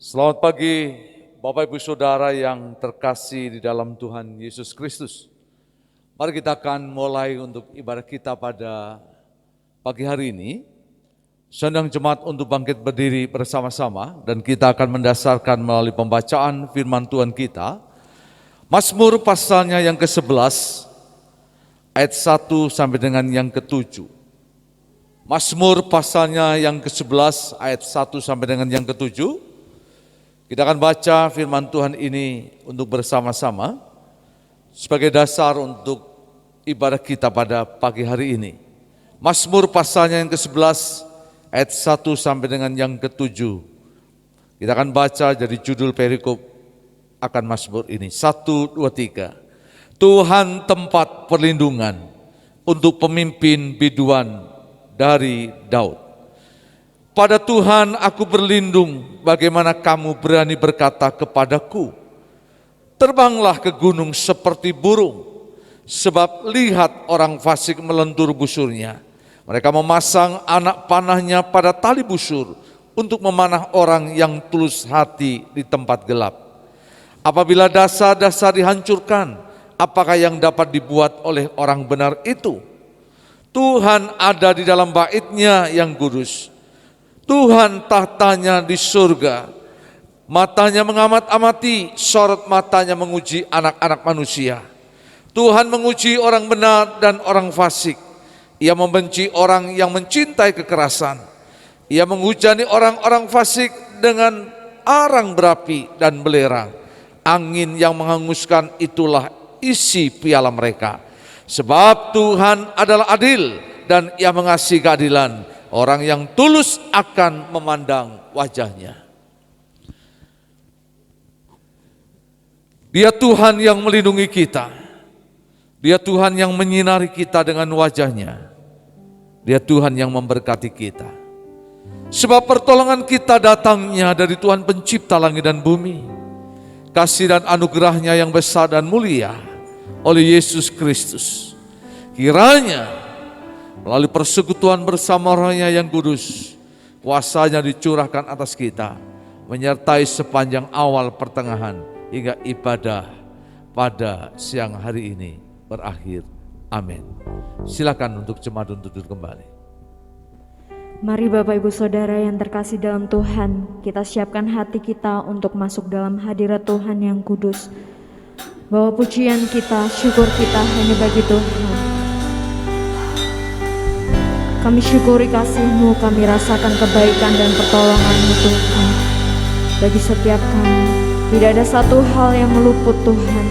Selamat pagi Bapak Ibu Saudara yang terkasih di dalam Tuhan Yesus Kristus. Mari kita akan mulai untuk ibadah kita pada pagi hari ini. Sedang jemaat untuk bangkit berdiri bersama-sama dan kita akan mendasarkan melalui pembacaan firman Tuhan kita. Mazmur pasalnya yang ke-11 ayat 1 sampai dengan yang ke-7. Mazmur pasalnya yang ke-11 ayat 1 sampai dengan yang ke-7. Kita akan baca firman Tuhan ini untuk bersama-sama sebagai dasar untuk ibadah kita pada pagi hari ini. Mazmur pasalnya yang ke-11 ayat 1 sampai dengan yang ke-7. Kita akan baca dari judul perikop akan Mazmur ini. 1, 2, 3. Tuhan tempat perlindungan untuk pemimpin biduan dari Daud. Pada Tuhan aku berlindung, bagaimana kamu berani berkata kepadaku, terbanglah ke gunung seperti burung, sebab lihat orang fasik melentur busurnya. Mereka memasang anak panahnya pada tali busur untuk memanah orang yang tulus hati di tempat gelap. Apabila dasar-dasar dihancurkan, apakah yang dapat dibuat oleh orang benar itu? Tuhan ada di dalam bait-Nya yang kudus. Tuhan tahtanya di surga, matanya mengamat-amati, sorot matanya menguji anak-anak manusia. Tuhan menguji orang benar dan orang fasik. Ia membenci orang yang mencintai kekerasan. Ia menghujani orang-orang fasik dengan arang berapi dan belerang. Angin yang menghanguskan itulah isi piala mereka. Sebab Tuhan adalah adil dan Ia mengasihi keadilan. Orang yang tulus akan memandang wajah-Nya. Dia Tuhan yang melindungi kita. Dia Tuhan yang menyinari kita dengan wajah-Nya. Dia Tuhan yang memberkati kita. Sebab pertolongan kita datangnya dari Tuhan pencipta langit dan bumi. Kasih dan anugerah-Nya yang besar dan mulia oleh Yesus Kristus. Kiranya melalui persekutuan bersama Roh-Nya yang kudus, kuasa-Nya dicurahkan atas kita, menyertai sepanjang awal pertengahan hingga ibadah pada siang hari ini berakhir. Amin. Silakan untuk jemaat untuk duduk kembali. Mari Bapak Ibu Saudara yang terkasih dalam Tuhan, kita siapkan hati kita untuk masuk dalam hadirat Tuhan yang kudus. Bahwa pujian kita, syukur kita hanya bagi Tuhan. Kami syukuri kasih-Mu, kami rasakan kebaikan dan pertolongan-Mu Tuhan. Bagi setiap kami, tidak ada satu hal yang meluput Tuhan.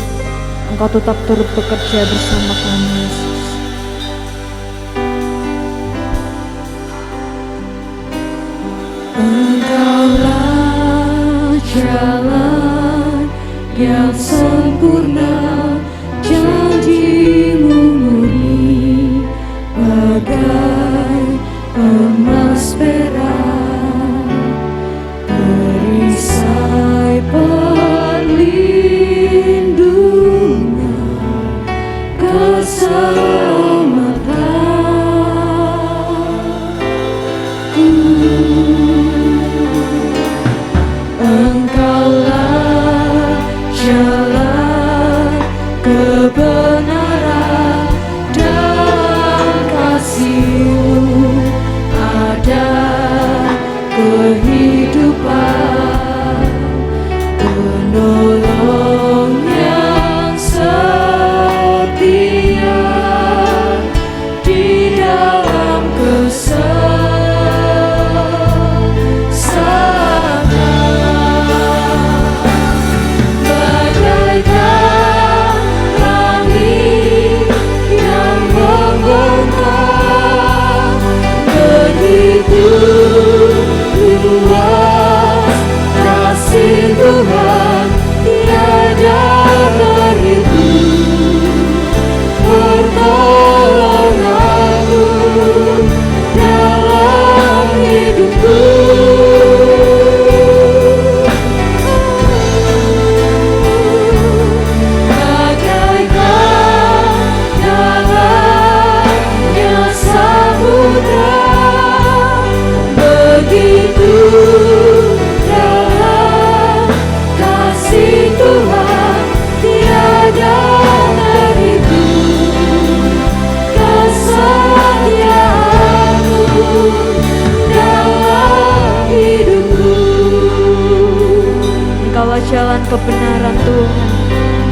Engkau tetap turut bekerja bersama kami Yesus. Engkaulah jalan yang sempurna, janji-Mu murni bagai emas perak, perisai perlindungan, keselamatan. Engkaulah jalan kebenaran dan kasih-Mu ada kehidupan, penolong yang setia di dalam kesesakan. Bagaikan langit yang membentang, begitu luas Engkaulah jalan kebenaran Tuhan,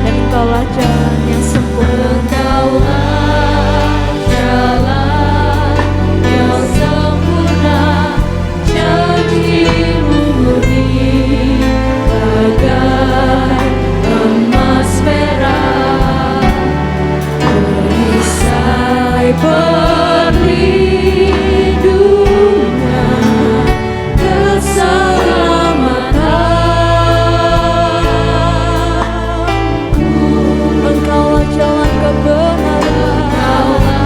dan Engkaulah jalan yang sempurna. Engkaulah jalan yang sempurna, janji-Mu murni bagai emas merah, perisai perlindungan, keselamatanku. Engkaulah jalan kebenaran, Engkaulah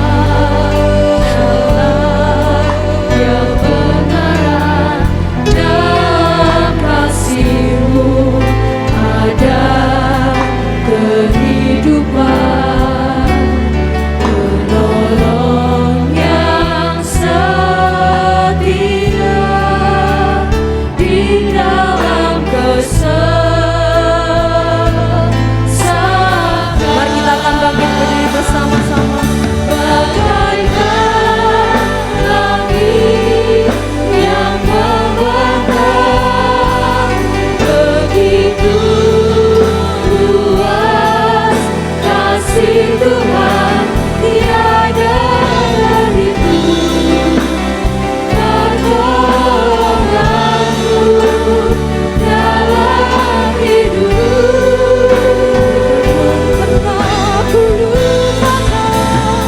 jalan kebenaran, dan kasih-Mu ada kehidupan, penolong yang setia di dalam kesesakan. mari kita akan bangkit berdiri bersama-sama. Bagaikan langit yang membentang, begitu luas kasih Tuhan, tiada dariku pertolonganku dalam hidup. Pernah ku lupakan,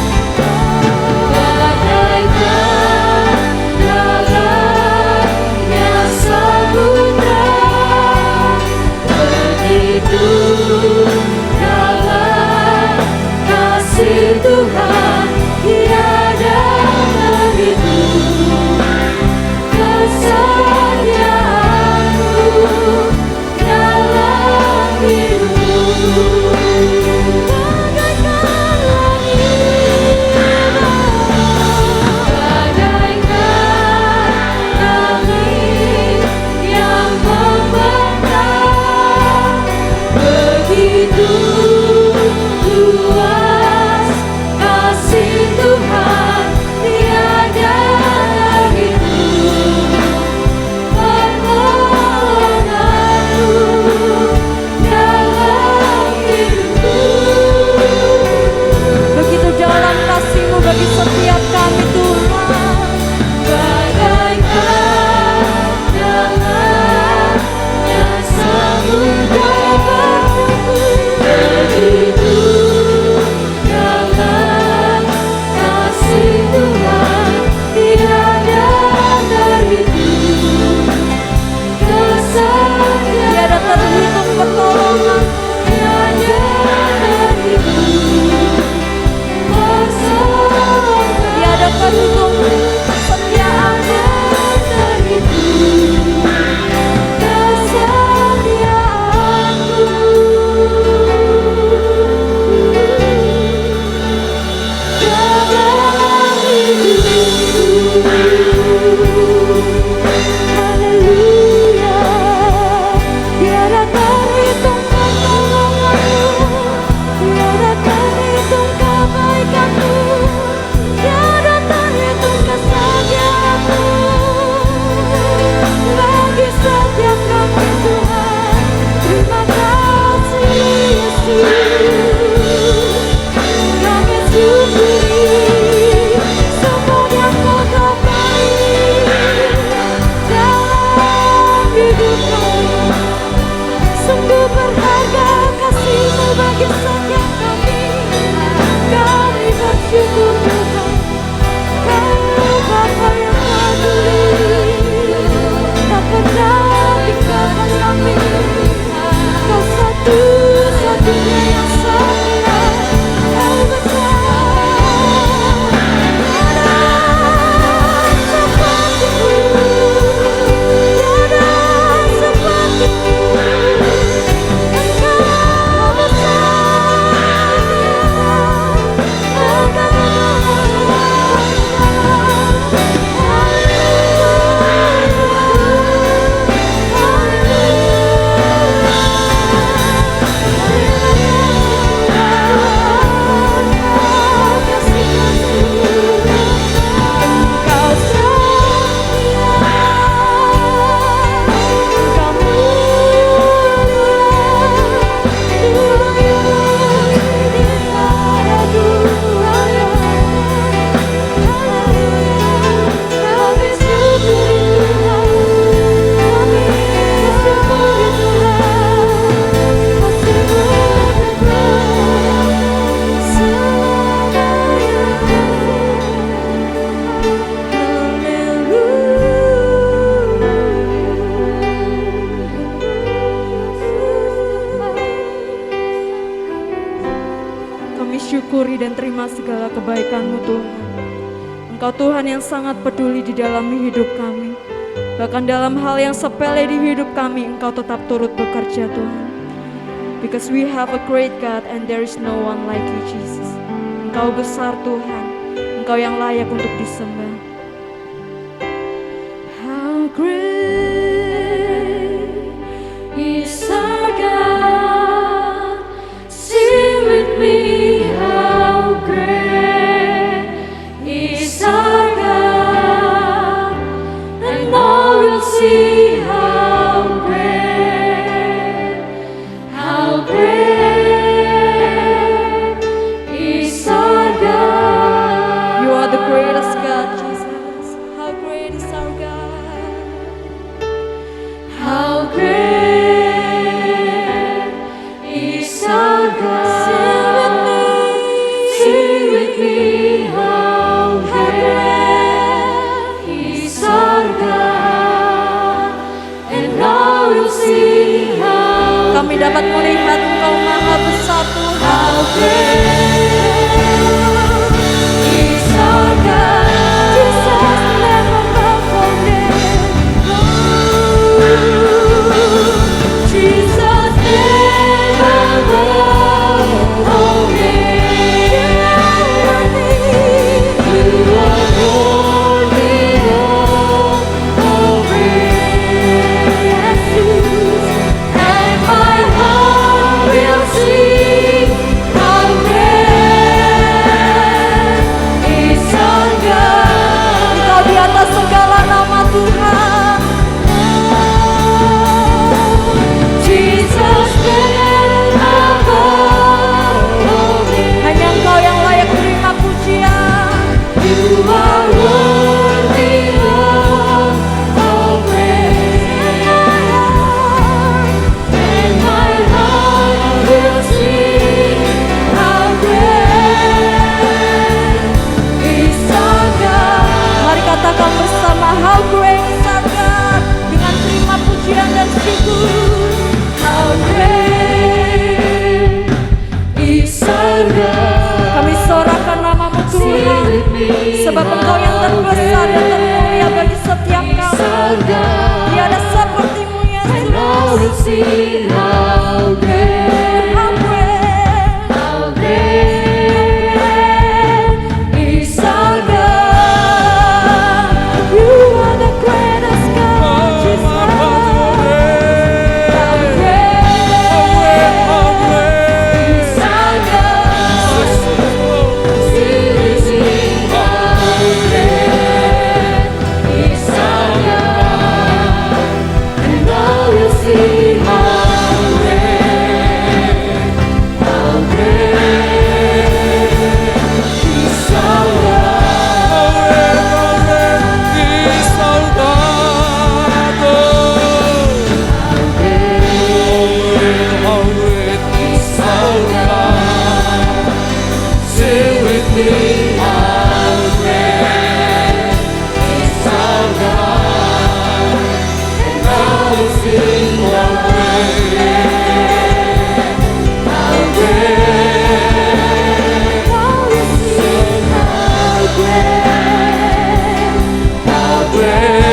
Bagaikan dalam yang samudra, begitu dalam kasih Tuhan, tiada terhitung kesetiaan-Mu dalam hidup. Bagaikan langit yang membentang, begitu luas kasih Tuhan, tiada terhitung pertolongan-Mu dalam hidup. begitu dalam kasih-Mu bagi setiap kami Tuhan. Bagaikan dalam yang samudra, begitu dalam kasih Tuhan, tiada terhitung kesetiaan, Tiada terhitung pertolongan, tiada terhitung pertolongan, tiada terhitung kesetiaan-Mu. terhitung Haleluya, tiada terhitung pertolongan-Mu, tiada terhitung kebaikan-Mu, tiada terhitung kesetiaan-Mu bagi setiap kami Tuhan. Terima kasih Yesus, kami syukuri semua yang Kau beri dalam hidup kami. Sungguh berharga kasih-Mu bagi setiap kami. Kami bersyukur Tuhan, Kau Bapa yang peduli, tak pernah tinggalkan kami. Kau satu-satunya yang sempurna, Kau besar. Tiada seperti-Mu, tiada seperti-Mu. Engkau besar, Engkau segala kebaikan-Mu Tuhan. Engkau Tuhan yang sangat peduli di dalam hidup kami. Bahkan dalam hal yang sepele di hidup kami, Engkau tetap turut bekerja Tuhan. Because we have a great God and there is no one like you Jesus. Engkau besar Tuhan, Engkau yang layak untuk disembah. How great is our God? Sing with me, how great is our God, and all will see how great is our God. You are the greatest God, Jesus. How great is our God? How great is our God? Sing with me, how great is our God, and all will see how Kami dapat melihat Engkau maha besar Tuhan. how great is our God. Jesus never forget. Jesus never forget. You are worthy of praise, and my heart will sing how great is our God. Engkau di atas segala nama Tuhan. Jesus never forget. Hanya Engkau yang layak terima pujian. You are worthy of praise, and my heart will sing how great is our God. Mari katakan bersama, how great is our God, dengan terima pujian dan syukur. How great is our God. Kami sorakan nama-Mu Tuhan, sebab Engkau yang terbesar dan termulia bagi setiap kami. Tiada seperti-Mu And all will Yesus. see how great, How great, how great is our God. You are the greatest God, Jesus. How great is our God. Sing, how great is our God. And all will see how great is our God. Is our God. Sing with me, how great is our God. And all will sing how great, how great. All will sing how great, how great.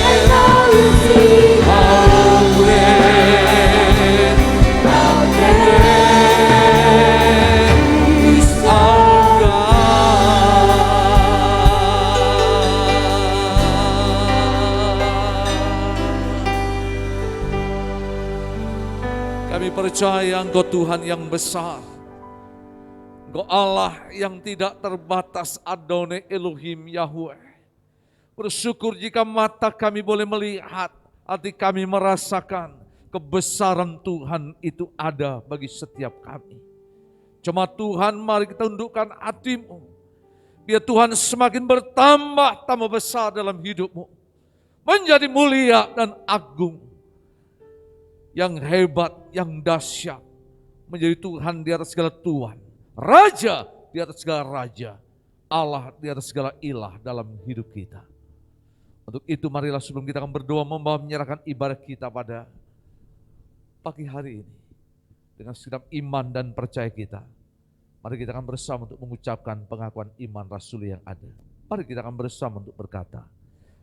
And all will sing how great, how great is our Kami percaya Engkau Tuhan yang besar. Engkau Allah yang tidak terbatas, Adonai Elohim Yahweh. Bersyukur jika mata kami boleh melihat, hati kami merasakan kebesaran Tuhan itu ada bagi setiap kami. Cuma Tuhan, mari kita tundukkan hatimu. Biar Tuhan semakin bertambah besar dalam hidupmu. Menjadi mulia dan agung. Yang hebat, yang dahsyat. Menjadi Tuhan di atas segala Tuhan. Raja di atas segala raja. Allah di atas segala ilah dalam hidup kita. Untuk itu marilah sebelum kita akan berdoa membawa menyerahkan ibadah kita pada pagi hari ini. Dengan segenap iman dan percaya kita. Mari kita akan bersama untuk mengucapkan pengakuan iman rasuli yang ada. Mari kita akan bersama untuk berkata,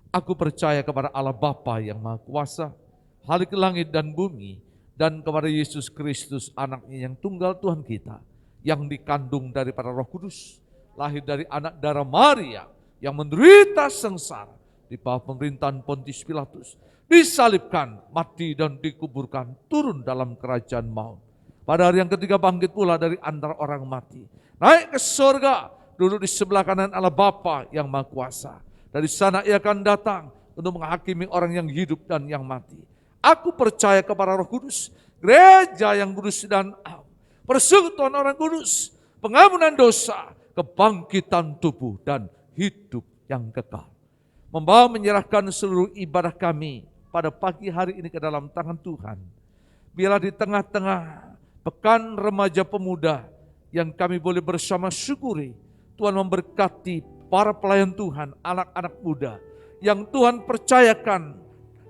aku percaya kepada Allah Bapa yang Maha Kuasa, Khalik langit dan bumi, dan kepada Yesus Kristus anaknya yang tunggal Tuhan kita, yang dikandung daripada Roh Kudus, lahir dari anak darah Maria, yang menderita sengsara di bawah pemerintahan Pontius Pilatus, disalibkan, mati dan dikuburkan, turun dalam kerajaan maut. Pada hari yang ketiga bangkit pula dari antara orang mati, naik ke surga, duduk di sebelah kanan Allah Bapa yang Maha Kuasa. Dari sana ia akan datang untuk menghakimi orang yang hidup dan yang mati. Aku percaya kepada Roh Kudus, gereja yang kudus dan persekutuan orang kudus, pengampunan dosa, kebangkitan tubuh dan hidup yang kekal. Membawa menyerahkan seluruh ibadah kami pada pagi hari ini ke dalam tangan Tuhan. Biarlah di tengah-tengah pekan remaja pemuda yang kami boleh bersama syukuri, Tuhan memberkati para pelayan Tuhan, anak-anak muda yang Tuhan percayakan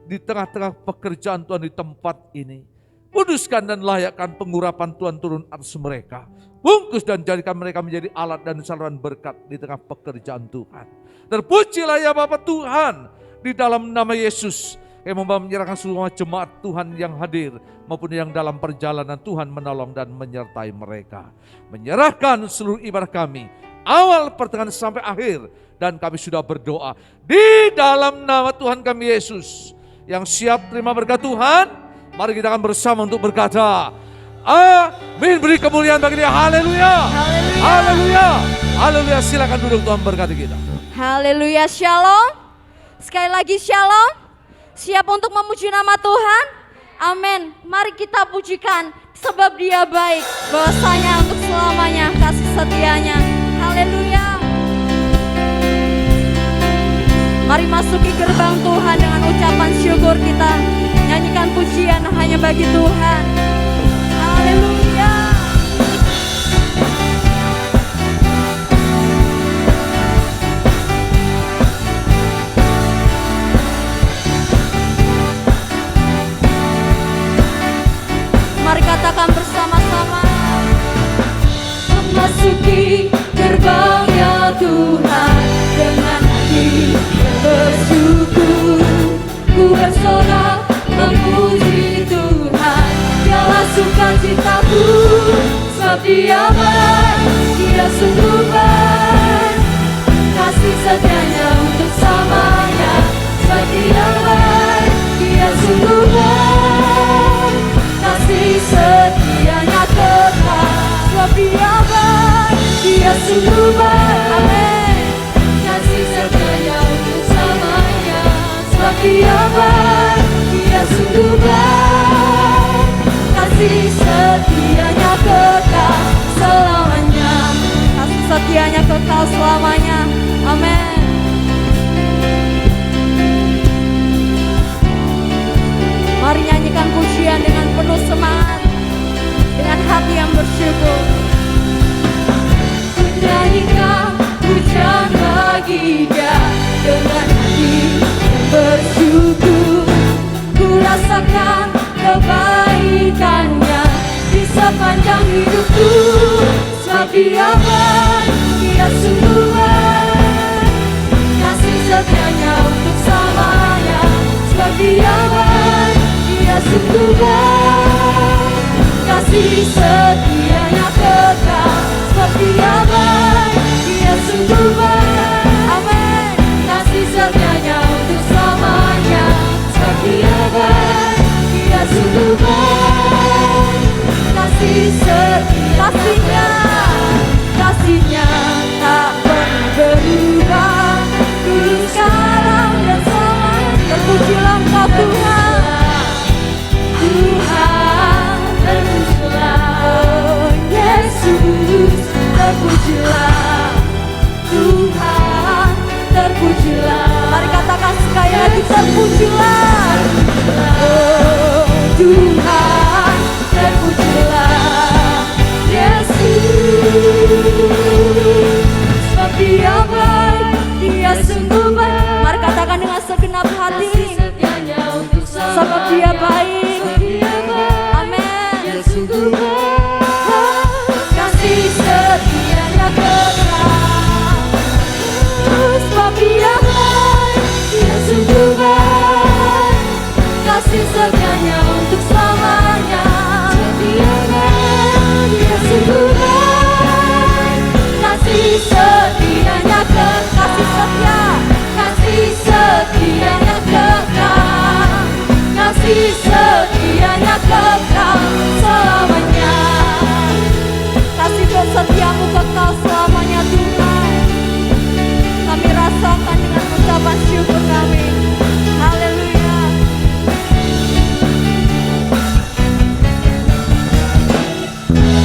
di tengah-tengah pekerjaan Tuhan di tempat ini. Kuduskan dan layakkan pengurapan Tuhan turun atas mereka. Bungkus dan jadikan mereka menjadi alat dan saluran berkat di tengah pekerjaan Tuhan. Terpujilah ya Bapa Tuhan, di dalam nama Yesus, yang membawa menyerahkan semua jemaat Tuhan yang hadir maupun yang dalam perjalanan, Tuhan menolong dan menyertai mereka. Menyerahkan seluruh ibadah kami, awal, pertengahan sampai akhir, dan kami sudah berdoa di dalam nama Tuhan kami Yesus. Yang siap terima berkat Tuhan, mari kita akan bersama untuk berkata, amin. Beri kemuliaan bagi Dia. Haleluya. Haleluya. Haleluya. Silakan duduk, Tuhan berkati kita. Haleluya, shalom. Sekali lagi shalom. Siap untuk memuji nama Tuhan? Amin. Mari kita pujikan sebab Dia baik, bahwasanya untuk selamanya kasih setianya. Haleluya. Mari masuki gerbang Tuhan dengan ucapan syukur kita. Nyanyikan pujian hanya bagi Tuhan. Haleluya. Mari katakan bersama-sama. Memasuki gerbangnya Tuhan dengan hati yang bersyukur, ku bersorak memuji Tuhan. Dialah sukacitaku, sebab Dia baik, Dia sungguh baik, kasih setianya untuk selamanya. Sebab Dia baik, Dia sungguh baik, kasih setianya kekal. Sebab Dia baik, Dia sungguh baik, amin, kasih setianya untuk selamanya. Sebab Dia baik, Dia sungguh baik, kasih setianya kekal selamanya. Kasih setianya kekal selamanya. Amin. Mari nyanyikan pujian dengan penuh semangat, dengan hati yang bersyukur. Nyanyikan pujian bagi Dia dengan hati yang bersyukur, ku rasakan kebaikannya di sepanjang hidupku. Sebab Dia baik, Dia sungguh baik, kasih setianya untuk selamanya. Sebab Dia baik, Dia sungguh baik, kasih setianya kekal. Sebab Dia baik, Dia sungguh baik, amin, kasih setianya untuk selamanya. Sebab Dia baik, Dia sungguh baik, kasih setianya, kasihnya tak pernah berubah, dulu sekarang dan selamanya. Terpujilah Engkau Tuhan. Tuhan terpujilah, oh Yesus terpujilah, Tuhan terpujilah. Mari katakan sekali lagi, terpujilah. Oh Tuhan terpujilah, Yesus. Sebab Dia baik, Dia sungguh baik. Mari katakan dengan segenap hati, sebab Dia baik. Dia baik, Amin. Dia sungguh baik, kasih setia. setianya untuk selamanya. Setiakan Dia sungguh baik, kasih setianya kasih setia, kasih setianya kekal, kasih setianya kekal selamanya. Kasih setiamu kekal selamanya Tuhan. Kami rasakan dengan ucapan syukur kami. Haleluya.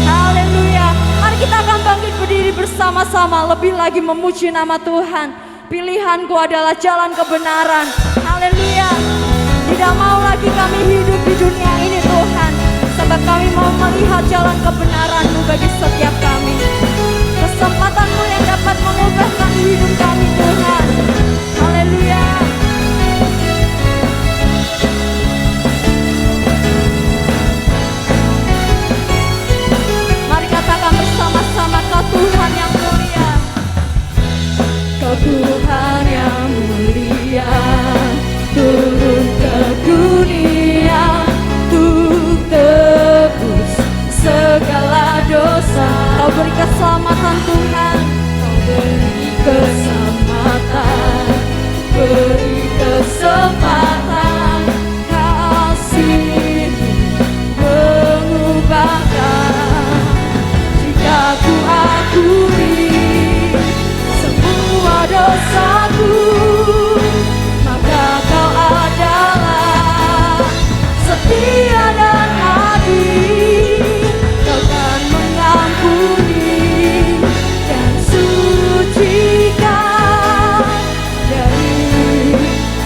Haleluya. Mari kita akan bangkit berdiri bersama-sama, lebih lagi memuji nama Tuhan. Pilihanku adalah jalan kebenaran. Haleluya. Tidak mau lagi kami hidup di dunia ini Tuhan, sebab kami mau melihat jalan kebenaran-Mu bagi setiap kami. Kesempatan-Mu yang dapat mengubahkan hidup kami Tuhan. Haleluya. Mari katakan bersama-sama, Kau Tuhan yang mulia, Kau Tuhan yang mulia, turun ke dunia untuk tebus segala dosa. Kau beri keselamatan Tuhan, Kau beri keselamatan, beri kesempatan. Kasih-Mu mengubahkan. Jika ku akui semua dosaku, maka Kau adalah setia dan adil. Kau kan mengampuni dan sucikan dari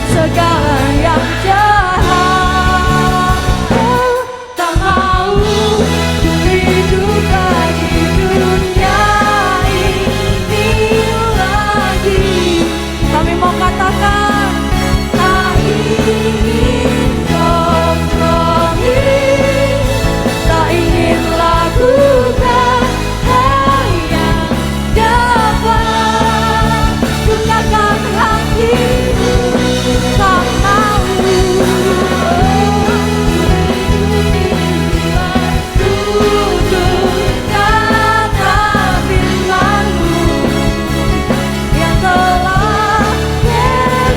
segala yang jahat. Tak mau ku hidup lagi dunia ini lagi. Kami mau katakan, tak ingin kompromi, tak ingin lakukan hal yang dapat gunakan hatimu. Tak mau tutur kata firman-Mu yang telah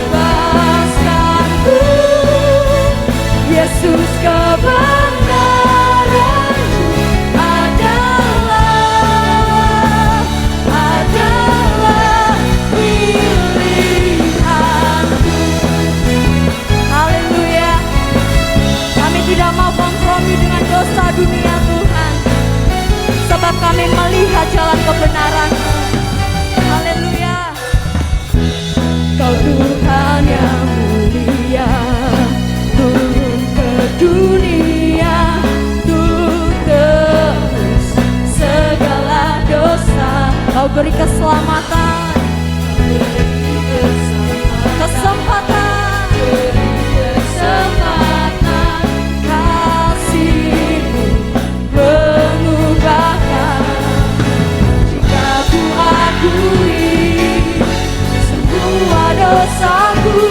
bebaskanku. Yesus kebenaran-Mu adalah pilihanku. Haleluya. Kami tidak mau kompromi dengan dosa dunia Tuhan, sebab kami melihat jalan kebenaran-Mu. Haleluya. Kau Tuhan yang mulia, turun ke dunia untuk tebus segala dosa. Kau beri keselamatan, kesempatan, kasih-Mu mengubahkan. Jika ku akui semua dosaku,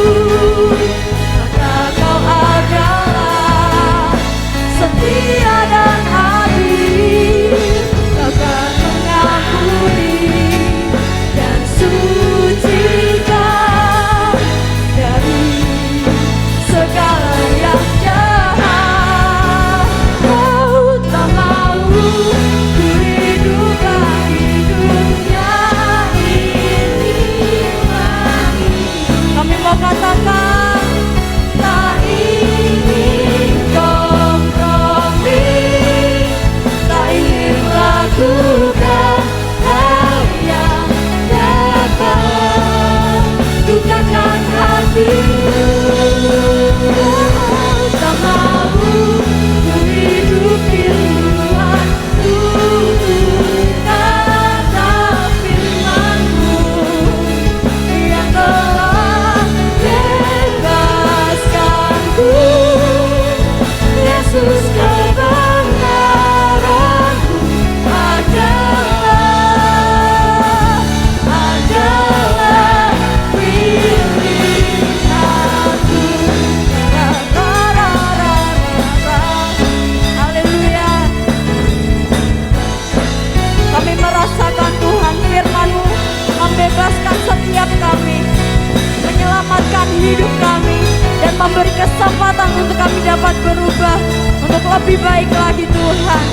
beri kesempatan untuk kami dapat berubah untuk lebih baik lagi Tuhan.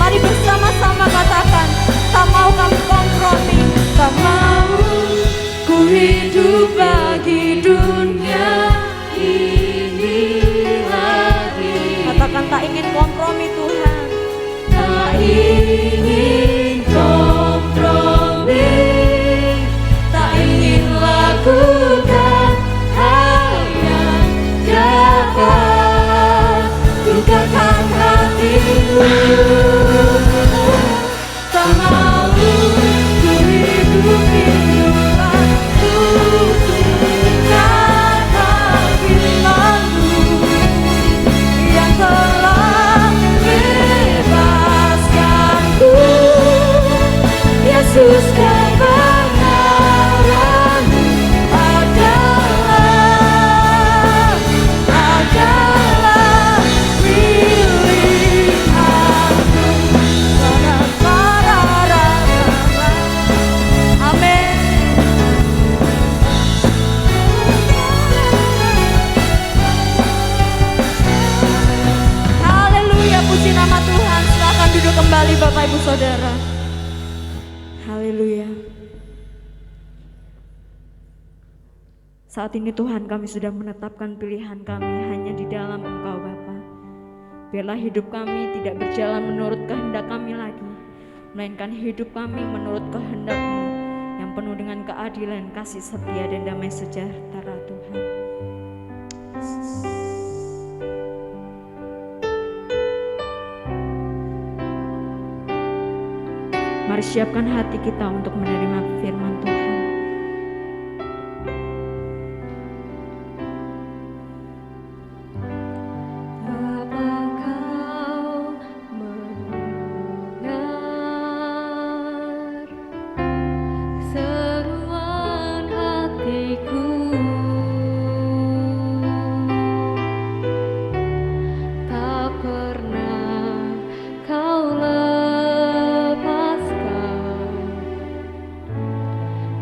Mari bersama-sama katakan, tak mau kami kompromi, tak mau ku hidup bagi dunia ini lagi. Katakan tak ingin kompromi Tuhan, tak ingin kompromi, tak ingin lakukan hal yang dapat lukakan hatimu. Tak mau ku hidup kata firman-Mu yang telah bebaskanku. Yesus, kebenaran-Mu adalah pilihanku. Amin. Haleluya, puji nama Tuhan. Silakan duduk kembali Bapak Ibu Saudara. Haleluya. Saat ini Tuhan, kami sudah menetapkan pilihan kami hanya di dalam Engkau Bapa. Biarlah hidup kami tidak berjalan menurut kehendak kami lagi, melainkan hidup kami menurut kehendak-Mu yang penuh dengan keadilan, kasih setia, dan damai sejahtera Tuhan. Mari siapkan hati kita untuk menerima firman Tuhan. Apakah mendengar seruan hatiku? Tak pernah Kau lepaskan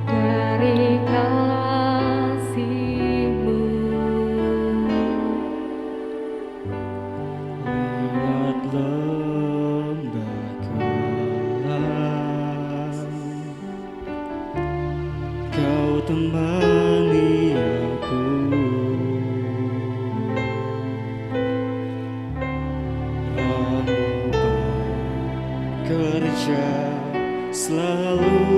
dari kasih-Mu. Lewat lembah kelam, Kau temani aku. Roh-Mu bekerja selalu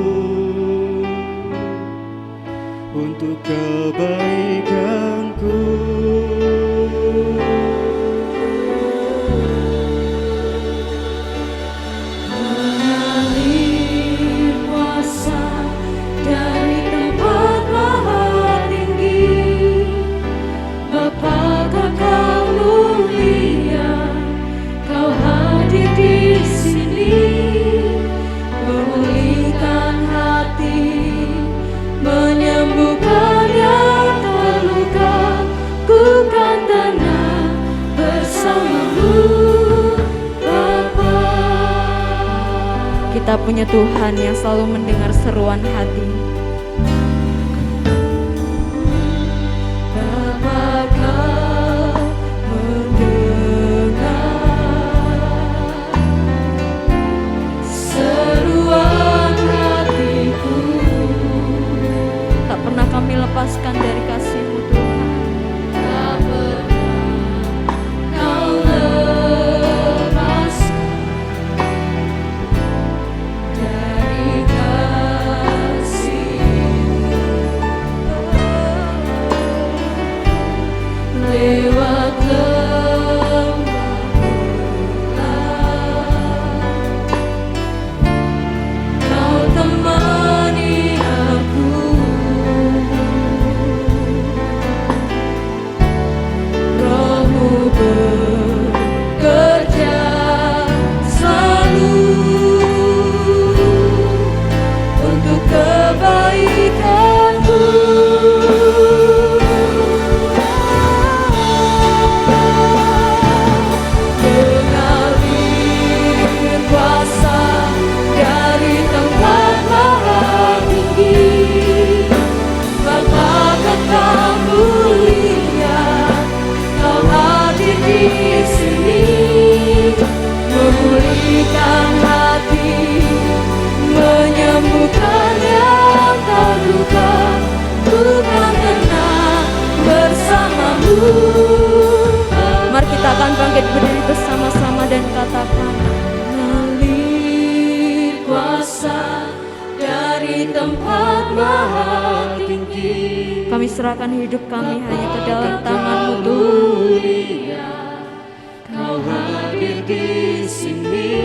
untuk kebaikanku. Mengalir kuasa dari tempat maha tinggi, Bapa Kau mulia, Kau hadir di sini, memulihkan hati, menyembuhkan yang terluka. Ku kan tenang bersama-Mu Bapa. Kita punya Tuhan yang selalu mendengar seruan hati. Bapa, Kau mendengar seruan hatiku. Tak pernah kami lepaskan dari kasih-Mu Tuhan. Tak pernah Kau lepaskan dari kasih-Mu. Lewat lembah gelap, Kau temani aku. Roh-Mu bekerja selalu untuk kebaikanku. bangkit berdiri bersama-sama dan katakan, Mengalir kuasa dari tempat maha tinggi. kami serahkan hidup kami hanya ke dalam tangan-Mu Tuhan. Kau hadir di sini,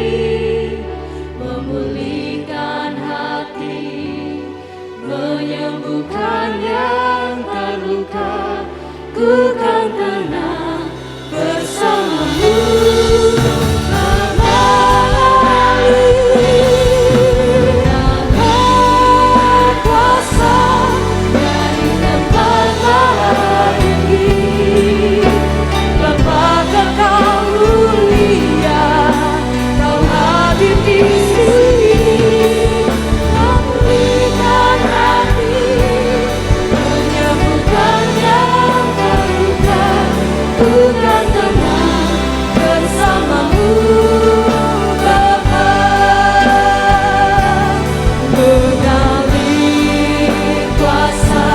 memulihkan hati, menyembuhkan yang terluka. Ku kan tenang bersamamu. Mengalir kuasa dari tempat maha tinggi. Bapa Kekal mulia, Kau hadir di sini, memulihkan hati, menyembuhkan yang terluka. Tuhan tenang bersamamu, Bapa. Mengalir kuasa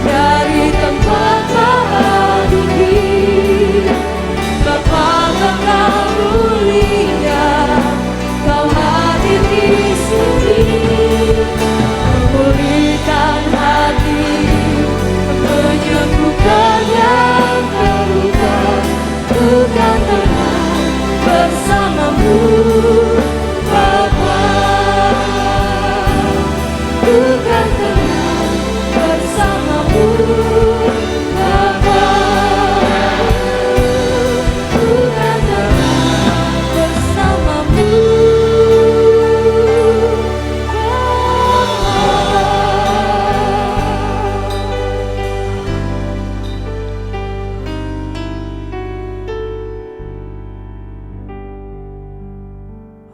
dari tempat maha tinggi. Bapa Kekal mulia, Kau hadir di sini, memulihkan hati, menyembuhkan yang terluka. Tuhan tenang bersamamu, Bapa. Tuhan tenang bersamamu, Bapa. Tuhan tenang bersamamu,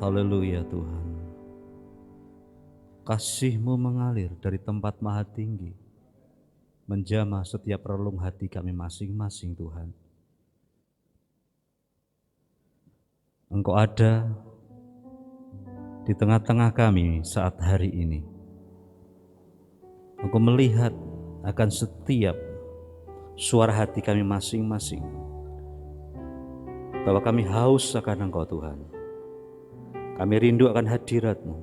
Haleluya Tuhan. Kasih-Mu mengalir dari tempat maha tinggi, menjamah setiap relung hati kami masing-masing Tuhan. Engkau ada di tengah-tengah kami saat hari ini. Engkau melihat akan setiap suara hati kami masing-masing, bahwa kami haus akan Engkau Tuhan. Kami rindu akan hadirat-Mu.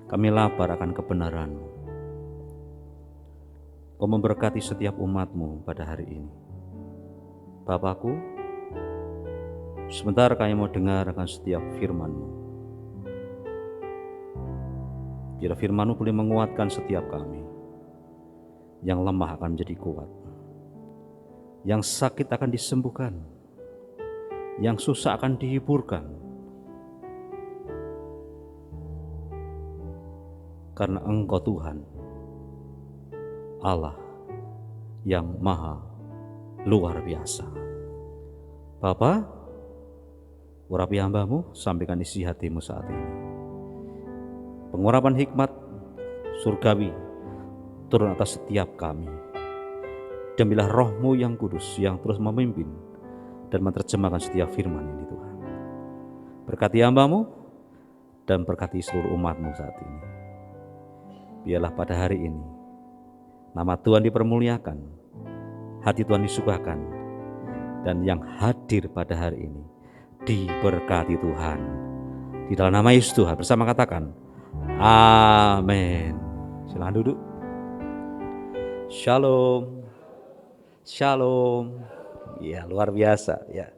Kami lapar akan kebenaran-Mu. Kau memberkati setiap umat-Mu pada hari ini. Bapakku, sebentar kami mau dengar akan setiap firman-Mu. Biar firman-Mu boleh menguatkan setiap kami. Yang lemah akan menjadi kuat. Yang sakit akan disembuhkan. Yang susah akan dihiburkan. Karena Engkau Tuhan, Allah yang maha luar biasa. Bapa, urapi hamba-Mu, sampaikan isi hati-Mu saat ini. Pengurapan hikmat surgawi turun atas setiap kami. Dan bilah Roh-Mu yang kudus yang terus memimpin dan menerjemahkan setiap firman ini Tuhan. Berkati hamba-Mu dan berkati seluruh umat-Mu saat ini. Biarlah pada hari ini nama Tuhan dipermuliakan, hati Tuhan disukakan, dan yang hadir pada hari ini diberkati Tuhan. Di dalam nama Yesus Tuhan bersama katakan amin. Silakan duduk. Shalom. Shalom. Ya, luar biasa ya.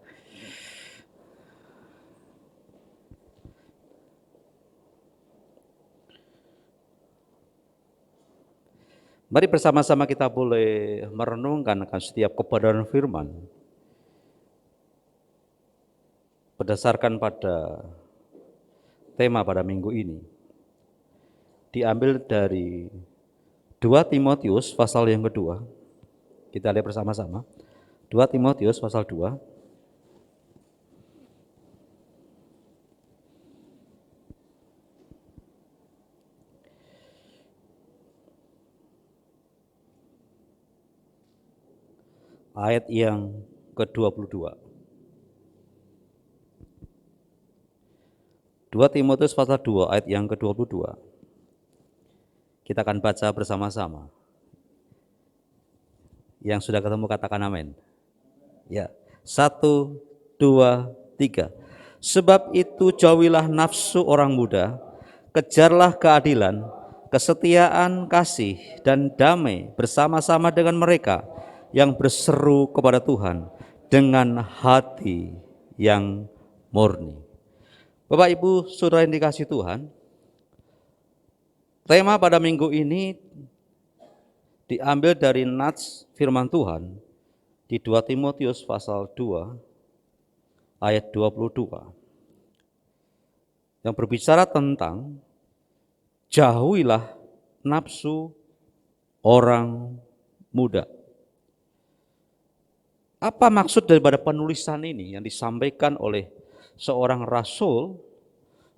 Mari bersama-sama kita boleh merenungkan akan setiap kebenaran firman berdasarkan pada tema pada minggu ini. Diambil dari 2 Timotius pasal yang kedua. Kita lihat bersama-sama. 2 Timotius pasal 2. Ayat yang ke-22. 2 Timotius pasal 2 ayat yang ke-22. Kita akan baca bersama-sama. Yang sudah ketemu katakan amin. Ya, 1, 2, 3. Sebab itu jauhilah nafsu orang muda, kejarlah keadilan, kesetiaan, kasih, dan damai bersama-sama dengan mereka yang berseru kepada Tuhan dengan hati yang murni. Bapak Ibu Saudara yang dikasihi Tuhan, tema pada minggu ini diambil dari nats firman Tuhan di 2 Timotius pasal 2 ayat 22 yang berbicara tentang jauhilah nafsu orang muda. Apa maksud daripada penulisan ini yang disampaikan oleh seorang rasul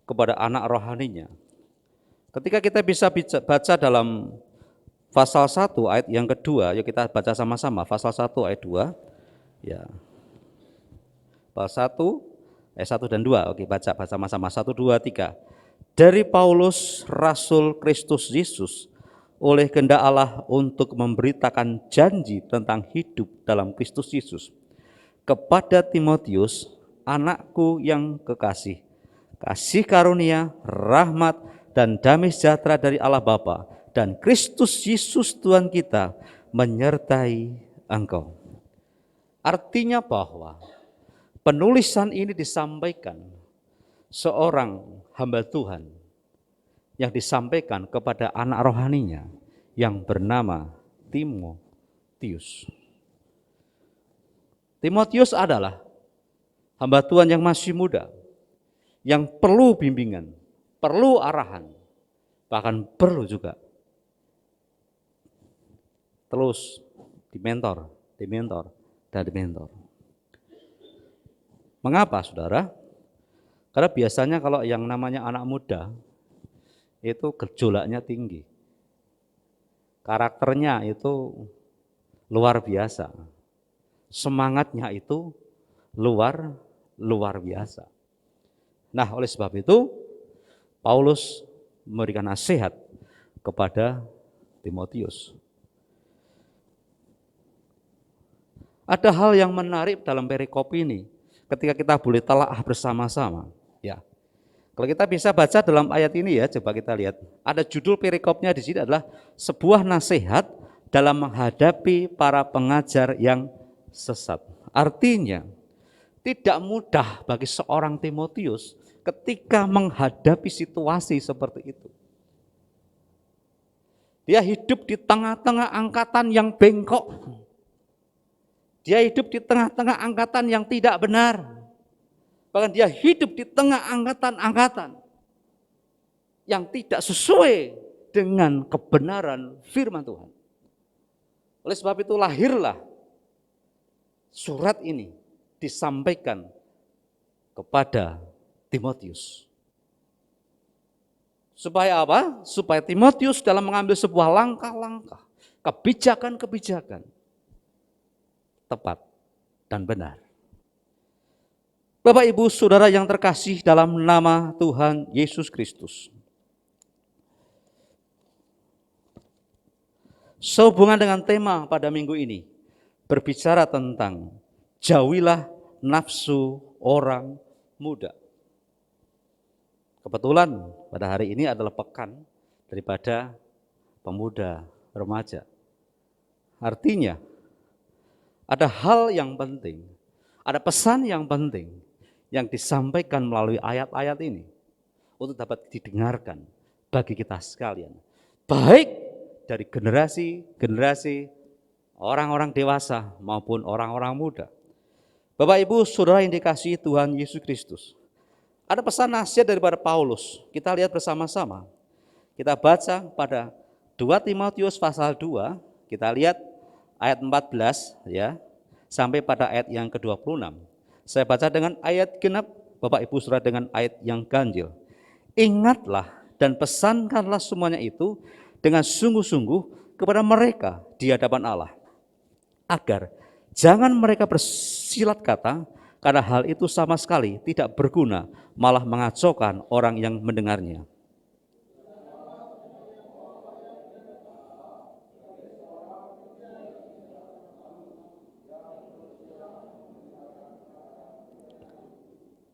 kepada anak rohaninya? Ketika kita bisa baca dalam pasal 1 ayat yang kedua, yuk kita baca sama-sama pasal 1 ayat 2. Ya. Pasal 1 ayat 1 dan 2. Oke, baca sama-sama 1 2 3. Dari Paulus rasul Kristus Yesus oleh kehendak Allah untuk memberitakan janji tentang hidup dalam Kristus Yesus kepada Timotius, anakku yang kekasih, kasih karunia, rahmat, dan damai sejahtera dari Allah Bapa dan Kristus Yesus Tuhan kita menyertai engkau. Artinya bahwa penulisan ini disampaikan seorang hamba Tuhan yang disampaikan kepada anak rohaninya yang bernama Timotius. Timotius adalah hamba Tuhan yang masih muda, yang perlu bimbingan, perlu arahan, bahkan perlu juga terus dimentor, dan dimentor. Mengapa, saudara? Karena biasanya kalau yang namanya anak muda itu gejolaknya tinggi, karakternya itu luar biasa, semangatnya itu luar biasa. Nah, oleh sebab itu Paulus memberikan nasihat kepada Timotius. Ada hal yang menarik dalam perikop ini ketika kita boleh telaah bersama-sama. Ya, kalau kita bisa baca dalam ayat ini ya, coba kita lihat. Ada judul perikopnya di sini adalah sebuah nasihat dalam menghadapi para pengajar yang sesat. Artinya, tidak mudah bagi seorang Timotius ketika menghadapi situasi seperti itu. Dia hidup di tengah-tengah angkatan yang bengkok. Dia hidup di tengah-tengah angkatan yang tidak benar. Bahkan dia hidup di tengah angkatan-angkatan yang tidak sesuai dengan kebenaran firman Tuhan. Oleh sebab itu lahirlah surat ini disampaikan kepada Timotius. Supaya apa? Supaya Timotius dalam mengambil sebuah langkah-langkah, kebijakan-kebijakan tepat dan benar. Bapak Ibu Saudara yang terkasih dalam nama Tuhan Yesus Kristus. Sehubungan dengan tema pada minggu ini, berbicara tentang jauhilah nafsu orang muda. Kebetulan pada hari ini adalah pekan daripada pemuda remaja. Artinya, ada hal yang penting, ada pesan yang penting yang disampaikan melalui ayat-ayat ini untuk dapat didengarkan bagi kita sekalian. Baik dari generasi orang-orang dewasa maupun orang-orang muda. Bapak Ibu Saudara yang dikasihi Tuhan Yesus Kristus. Ada pesan nasihat daripada Paulus. Kita lihat bersama-sama. Kita baca pada 2 Timotius pasal 2, kita lihat ayat 14 ya, sampai pada ayat yang ke-26. Saya baca dengan ayat genap, Bapak Ibu Saudara dengan ayat yang ganjil. Ingatlah dan pesankanlah semuanya itu dengan sungguh-sungguh kepada mereka di hadapan Allah, agar jangan mereka bersilat kata, karena hal itu sama sekali tidak berguna, malah mengacaukan orang yang mendengarnya.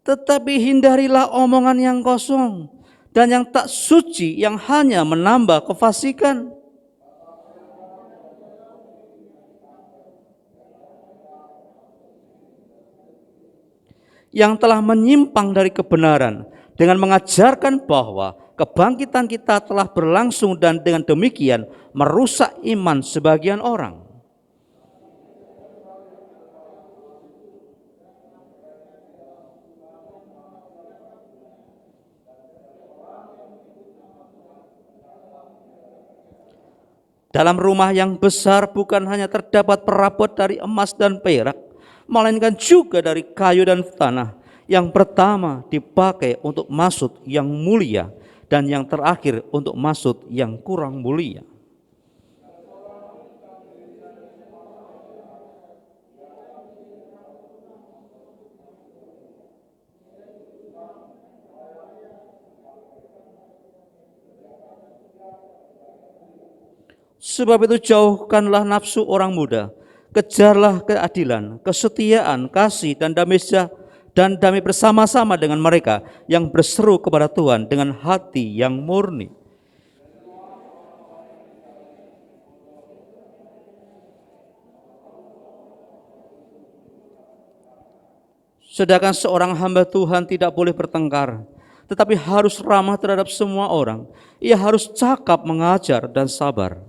Tetapi hindarilah omongan yang kosong dan yang tak suci yang hanya menambah kefasikan. Yang telah menyimpang dari kebenaran dengan mengajarkan bahwa kebangkitan kita telah berlangsung dan dengan demikian merusak iman sebagian orang. Dalam rumah yang besar bukan hanya terdapat perabot dari emas dan perak, melainkan juga dari kayu dan tanah. Yang pertama dipakai untuk maksud yang mulia dan yang terakhir untuk maksud yang kurang mulia. Sebab itu jauhkanlah nafsu orang muda, kejarlah keadilan, kesetiaan, kasih dan damai bersama-sama dengan mereka yang berseru kepada Tuhan dengan hati yang murni. Sedangkan seorang hamba Tuhan tidak boleh bertengkar, tetapi harus ramah terhadap semua orang. Ia harus cakap, mengajar, dan sabar.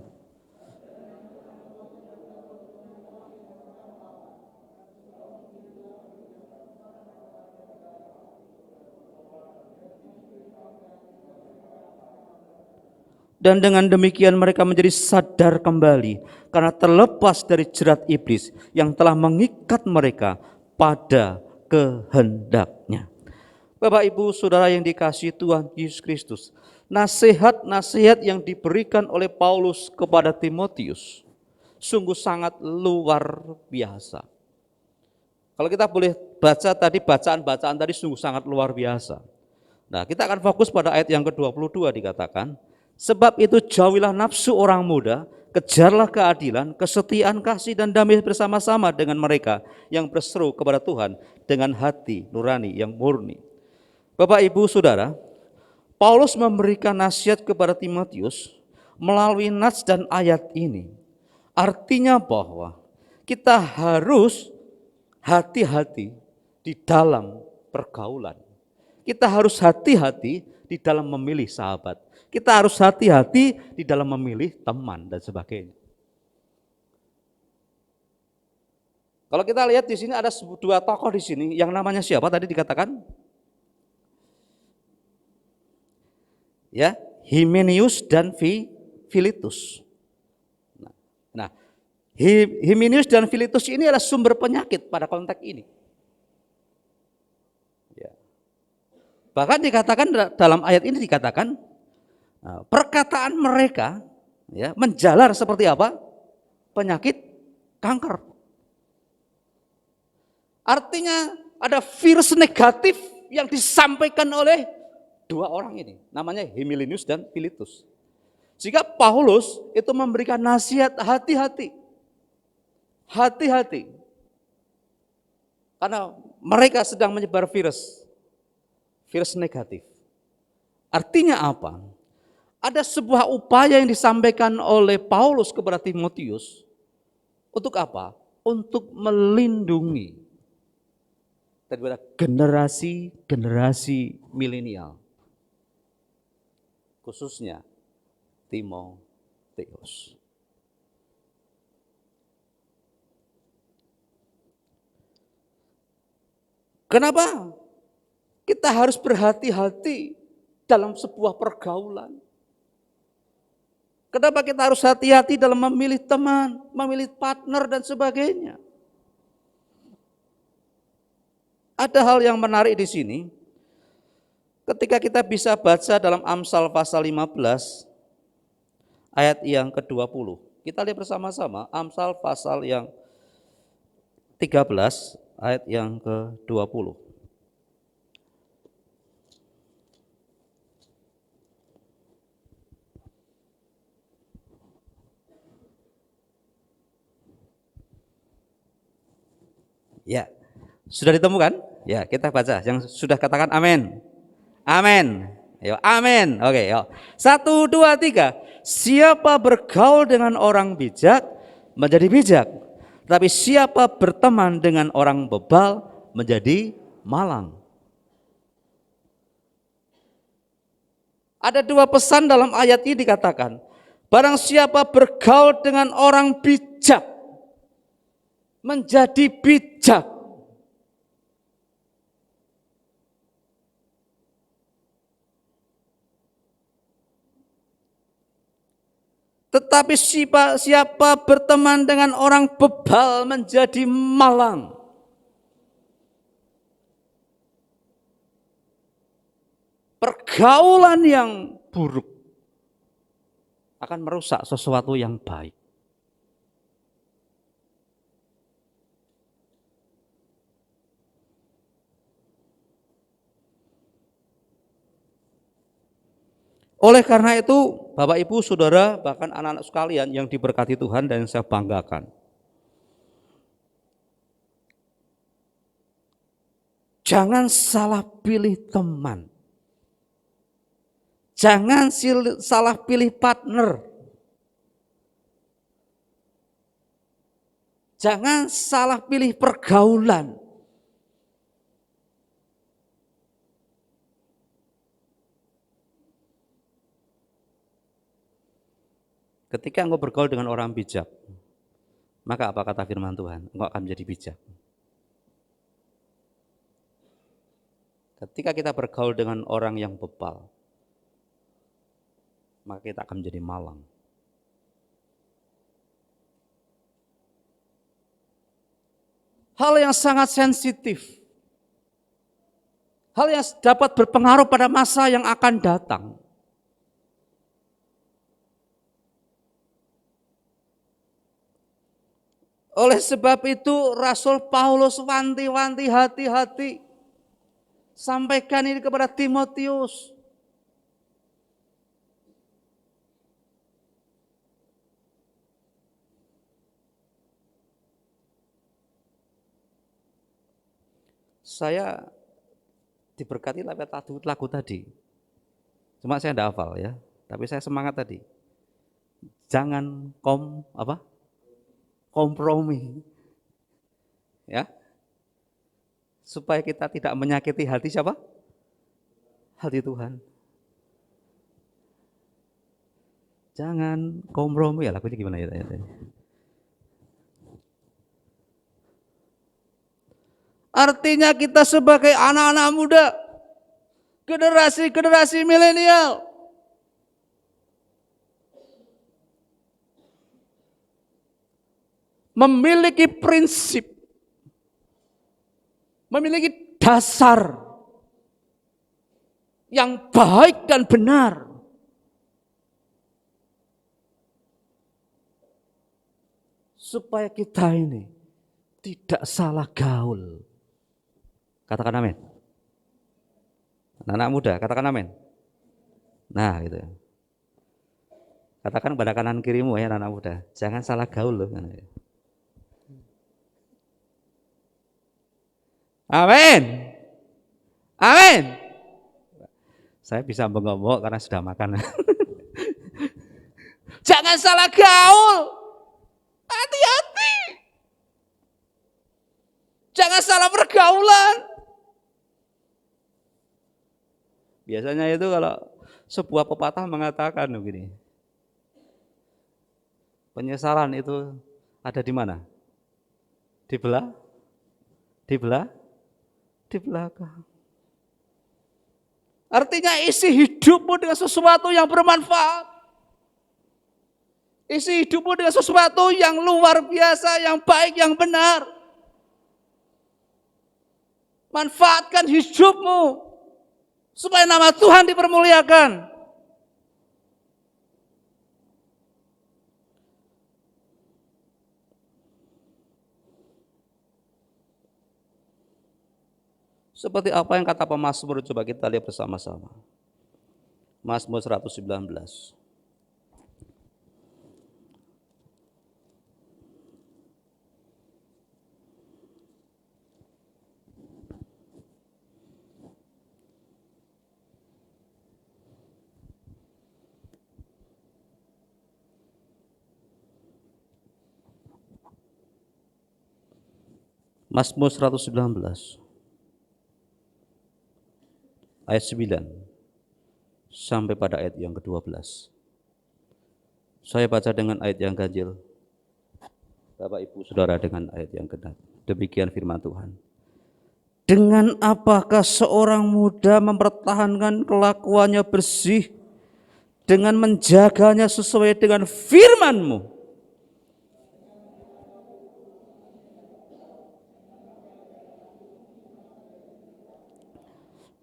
Dan dengan demikian mereka menjadi sadar kembali karena terlepas dari jerat iblis yang telah mengikat mereka pada kehendaknya. Bapak Ibu Saudara yang dikasihi Tuhan Yesus Kristus, nasihat-nasihat yang diberikan oleh Paulus kepada Timotius sungguh sangat luar biasa. Kalau kita boleh baca tadi, bacaan-bacaan tadi sungguh sangat luar biasa. Nah, kita akan fokus pada ayat yang ke-22 dikatakan, sebab itu jauhilah nafsu orang muda, kejarlah keadilan, kesetiaan, kasih dan damai bersama-sama dengan mereka yang berseru kepada Tuhan dengan hati nurani yang murni. Bapak Ibu Saudara, Paulus memberikan nasihat kepada Timotius melalui nats dan ayat ini. Artinya bahwa kita harus hati-hati di dalam pergaulan. Kita harus hati-hati di dalam memilih sahabat. Kita harus hati-hati di dalam memilih teman dan sebagainya. Kalau kita lihat di sini ada dua tokoh di sini yang namanya siapa tadi dikatakan? Ya, Himenius dan Philetus. Nah, Himenius dan Philetus ini adalah sumber penyakit pada konteks ini. Ya. Bahkan dikatakan dalam ayat ini dikatakan perkataan mereka ya menjalar seperti apa? Penyakit kanker. Artinya ada virus negatif yang disampaikan oleh dua orang ini, namanya Himenius dan Philetus. Jika Paulus itu memberikan nasihat hati-hati. Hati-hati. Karena mereka sedang menyebar virus negatif. Artinya apa? Ada sebuah upaya yang disampaikan oleh Paulus kepada Timotius. Untuk apa? Untuk melindungi daripada generasi milenial. Khususnya Timotius. Kenapa? Kita harus berhati-hati dalam sebuah pergaulan. Kenapa kita harus hati-hati dalam memilih teman, memilih partner dan sebagainya? Ada hal yang menarik di sini. Ketika kita bisa baca dalam Amsal pasal 15 ayat yang ke-20. Kita lihat bersama-sama Amsal pasal yang 13 ayat yang ke-20. Ya, sudah ditemukan? Ya, kita baca. Yang sudah katakan amin. Amin. Yo, amin. Oke, yuk. 1, 2, 3. Siapa bergaul dengan orang bijak menjadi bijak, tapi siapa berteman dengan orang bebal menjadi malang. Ada 2 pesan dalam ayat ini dikatakan, barang siapa bergaul dengan orang bijak menjadi bijak. Tetapi siapa berteman dengan orang bebal menjadi malang. Pergaulan yang buruk akan merusak sesuatu yang baik. Oleh karena itu, Bapak Ibu, Saudara, bahkan anak-anak sekalian yang diberkati Tuhan dan yang saya banggakan, jangan salah pilih teman. Jangan salah pilih partner. Jangan salah pilih pergaulan. Ketika engkau bergaul dengan orang bijak, maka apa kata firman Tuhan? Engkau akan menjadi bijak. Ketika kita bergaul dengan orang yang bebal, maka kita akan menjadi malang. Hal yang sangat sensitif. Hal yang dapat berpengaruh pada masa yang akan datang. Oleh sebab itu Rasul Paulus wanti-wanti hati-hati. Sampaikan ini kepada Timotius. Saya diberkati lagu tadi. Cuma saya tidak hafal ya, tapi saya semangat tadi. Jangan kompromi. Ya. Supaya kita tidak menyakiti hati siapa? Hati Tuhan. Jangan kompromi, ya lagunya gimana ya? Artinya kita sebagai anak-anak muda, generasi milenial, memiliki prinsip, memiliki dasar yang baik dan benar. Supaya kita ini tidak salah gaul. Katakan amin. Anak-anak muda, katakan amin. Nah, gitu. Katakan pada kanan kirimu ya anak-anak muda, jangan salah gaul loh. Amin. Amin. Saya bisa bengok-bengok karena sudah makan. Jangan salah gaul. Hati-hati. Jangan salah pergaulan. Biasanya itu kalau sebuah pepatah mengatakan begini. Penyesalan itu ada di mana? Di belakang. Artinya isi hidupmu dengan sesuatu yang bermanfaat. Isi hidupmu dengan sesuatu yang luar biasa, yang baik, yang benar. Manfaatkan hidupmu supaya nama Tuhan dipermuliakan. Seperti apa yang kata pemazmur, coba kita lihat bersama-sama. Mazmur 119. Mazmur 119 ayat 9 sampai pada ayat yang ke-12. Saya baca dengan ayat yang ganjil, Bapak Ibu Saudara dengan ayat yang genap. Demikian firman Tuhan. Dengan apakah seorang muda mempertahankan kelakuannya bersih dengan menjaganya sesuai dengan firman-Mu?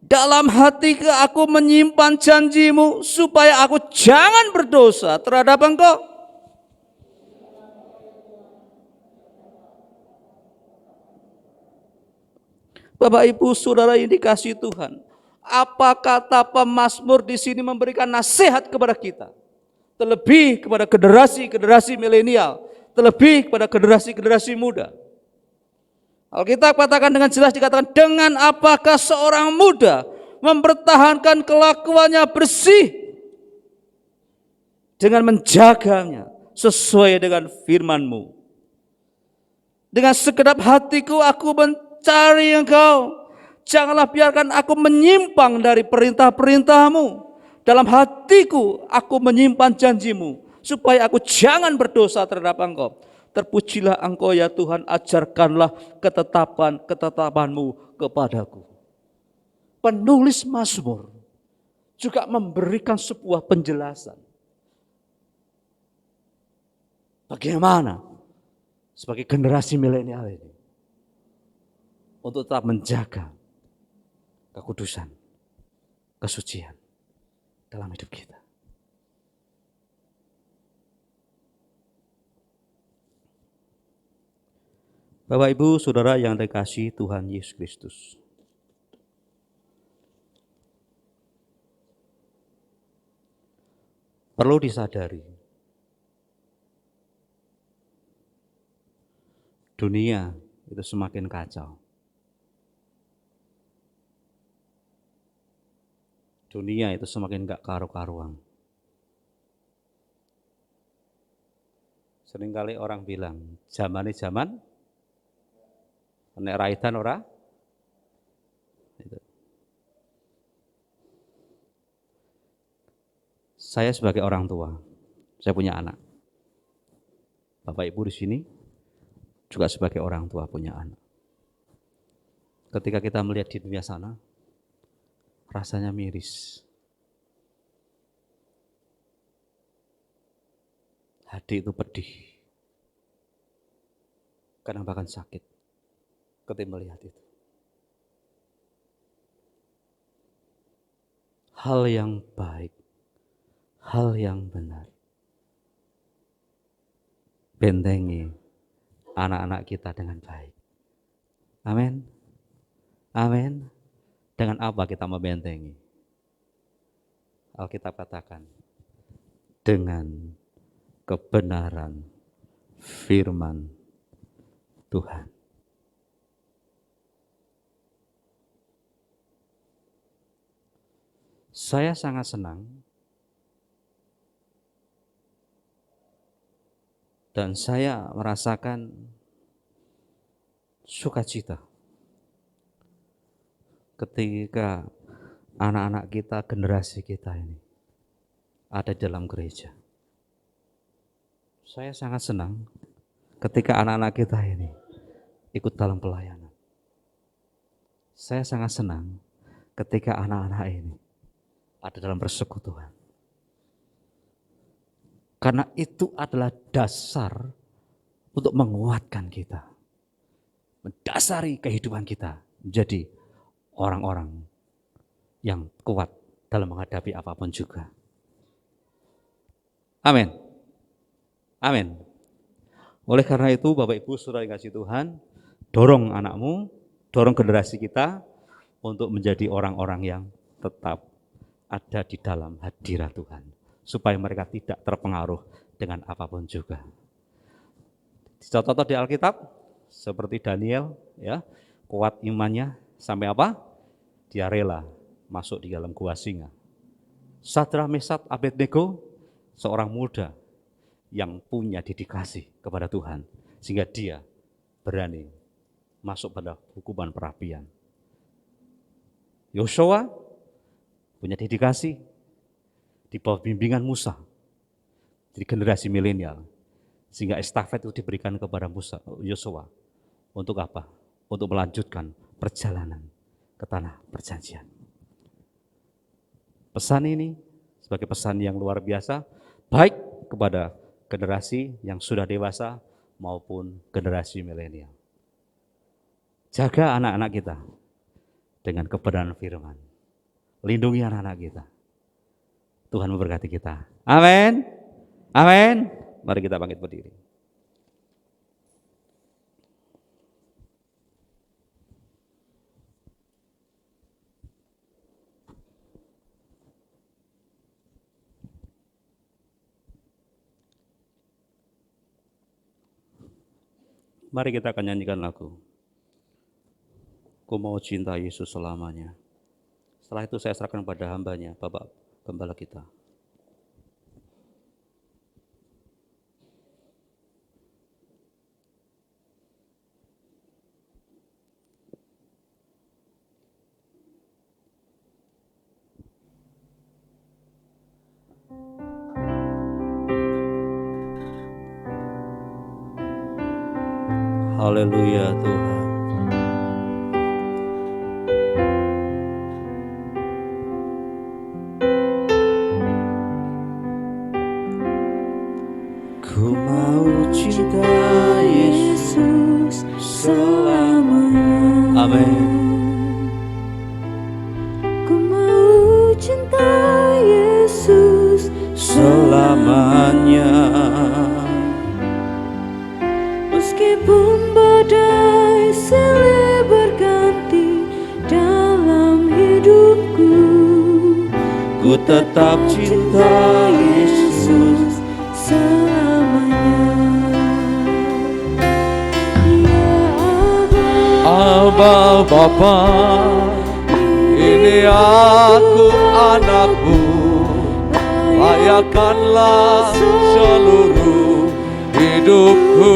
Dalam hatiku aku menyimpan janji-Mu supaya aku jangan berdosa terhadap Engkau. Bapak Ibu Saudara yang dikasihi Tuhan, apa kata pemazmur di sini memberikan nasihat kepada kita? Terlebih kepada generasi milenial, terlebih kepada generasi muda. Alkitab katakan dengan jelas, dikatakan dengan apakah seorang muda mempertahankan kelakuannya bersih dengan menjaganya sesuai dengan firman-Mu. Dengan segenap hatiku aku mencari Engkau, janganlah biarkan aku menyimpang dari perintah-perintah-Mu. Dalam hatiku aku menyimpan janji-Mu supaya aku jangan berdosa terhadap Engkau. Terpujilah Engkau ya Tuhan, ajarkanlah ketetapan-ketetapan-Mu kepadaku. Penulis Mazmur juga memberikan sebuah penjelasan. Bagaimana sebagai generasi milenial ini untuk tetap menjaga kekudusan, kesucian dalam hidup kita. Bapak Ibu Saudara yang dikasihi Tuhan Yesus Kristus. Perlu disadari, dunia itu semakin kacau. Dunia itu semakin gak karu-karuan. Seringkali orang bilang, zaman ini zaman nek raidan ora. Saya sebagai orang tua, saya punya anak. Bapak Ibu di sini juga sebagai orang tua punya anak. Ketika kita melihat di dunia sana, rasanya miris. Hati itu pedih. Kadang bahkan sakit ketika melihat itu. Hal yang baik, hal yang benar, bentengi anak-anak kita dengan baik. Amin. Amin. Dengan apa kita membentengi? Alkitab katakan, dengan kebenaran firman Tuhan. Saya sangat senang dan saya merasakan sukacita ketika anak-anak kita, generasi kita ini ada dalam gereja. Saya sangat senang ketika anak-anak kita ini ikut dalam pelayanan. Saya sangat senang ketika anak-anak ini ada dalam persekutuan. Karena itu adalah dasar untuk menguatkan kita. Mendasari kehidupan kita menjadi orang-orang yang kuat dalam menghadapi apapun juga. Amin. Amin. Oleh karena itu Bapak Ibu Saudara yang kasih Tuhan, dorong anakmu, dorong generasi kita untuk menjadi orang-orang yang tetap ada di dalam hadirat Tuhan, supaya mereka tidak terpengaruh dengan apapun juga. Contoh di Alkitab seperti Daniel, ya, kuat imannya sampai apa? Dia rela masuk di dalam gua singa. Sadrak, Meshak, Abednego, seorang muda yang punya dedikasi kepada Tuhan, sehingga dia berani masuk pada hukuman perapian. Yosua punya dedikasi di bawah bimbingan Musa, jadi generasi milenial, sehingga estafet itu diberikan kepada Yosua. Untuk apa? Untuk melanjutkan perjalanan ke tanah perjanjian. Pesan ini sebagai pesan yang luar biasa, baik kepada generasi yang sudah dewasa maupun generasi milenial. Jaga anak-anak kita dengan kebenaran firman. Lindungi anak-anak kita. Tuhan memberkati kita. Amin. Amin. Mari kita bangkit berdiri. Mari kita akan nyanyikan lagu Ku Mau Cinta Yesus Selamanya. Setelah itu saya serahkan pada hambanya, Bapak Gembala kita. Haleluya Tuhan. Ku mau cinta Yesus selamanya. Amin. Ku mau cinta Yesus Selamanya. meskipun badai silih berganti dalam hidupku. Ku tetap cinta Yesus selamanya. Ya Abba Bapa, ini aku anakmu, layakkanlah seluruh hidupku.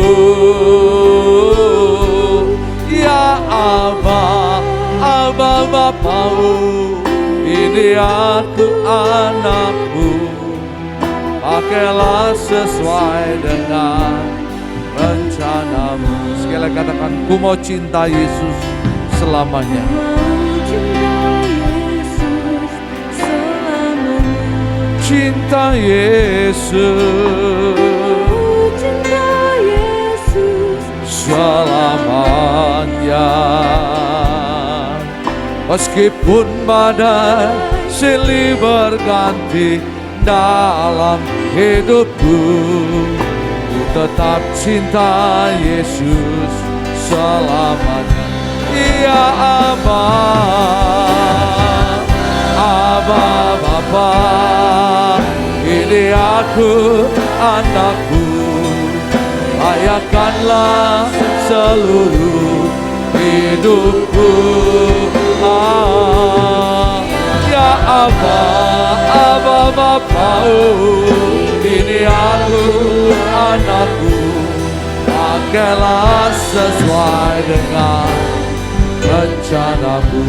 Ya Abba, Abba Bapamu, ini aku anakmu, pakailah sesuai dengan rencanamu. Sekali lagi katakan, ku mau cinta Yesus selamanya. Cinta Yesus selamanya. Meskipun badai silih berganti dalam hidupku, ku tetap cinta Yesus selamanya. Ya Abba, Abba Bapa, ini aku anakku, layakkanlah seluruh hidupku. Ya Abba, Abba Bapau, ini aku anakku, pakailah sesuai dengan rencanamu.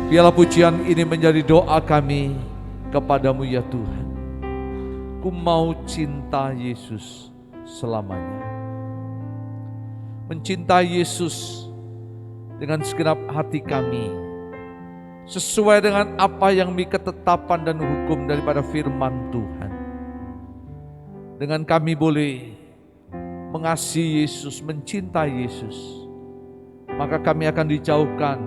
Biarlah pujian ini menjadi doa kami kepadamu ya Tuhan. Ku mau cinta Yesus selamanya. Mencintai Yesus dengan segenap hati kami, sesuai dengan apa yang ketetapan dan hukum daripada firman Tuhan. Dengan kami boleh mengasihi Yesus, mencintai Yesus, maka kami akan dijauhkan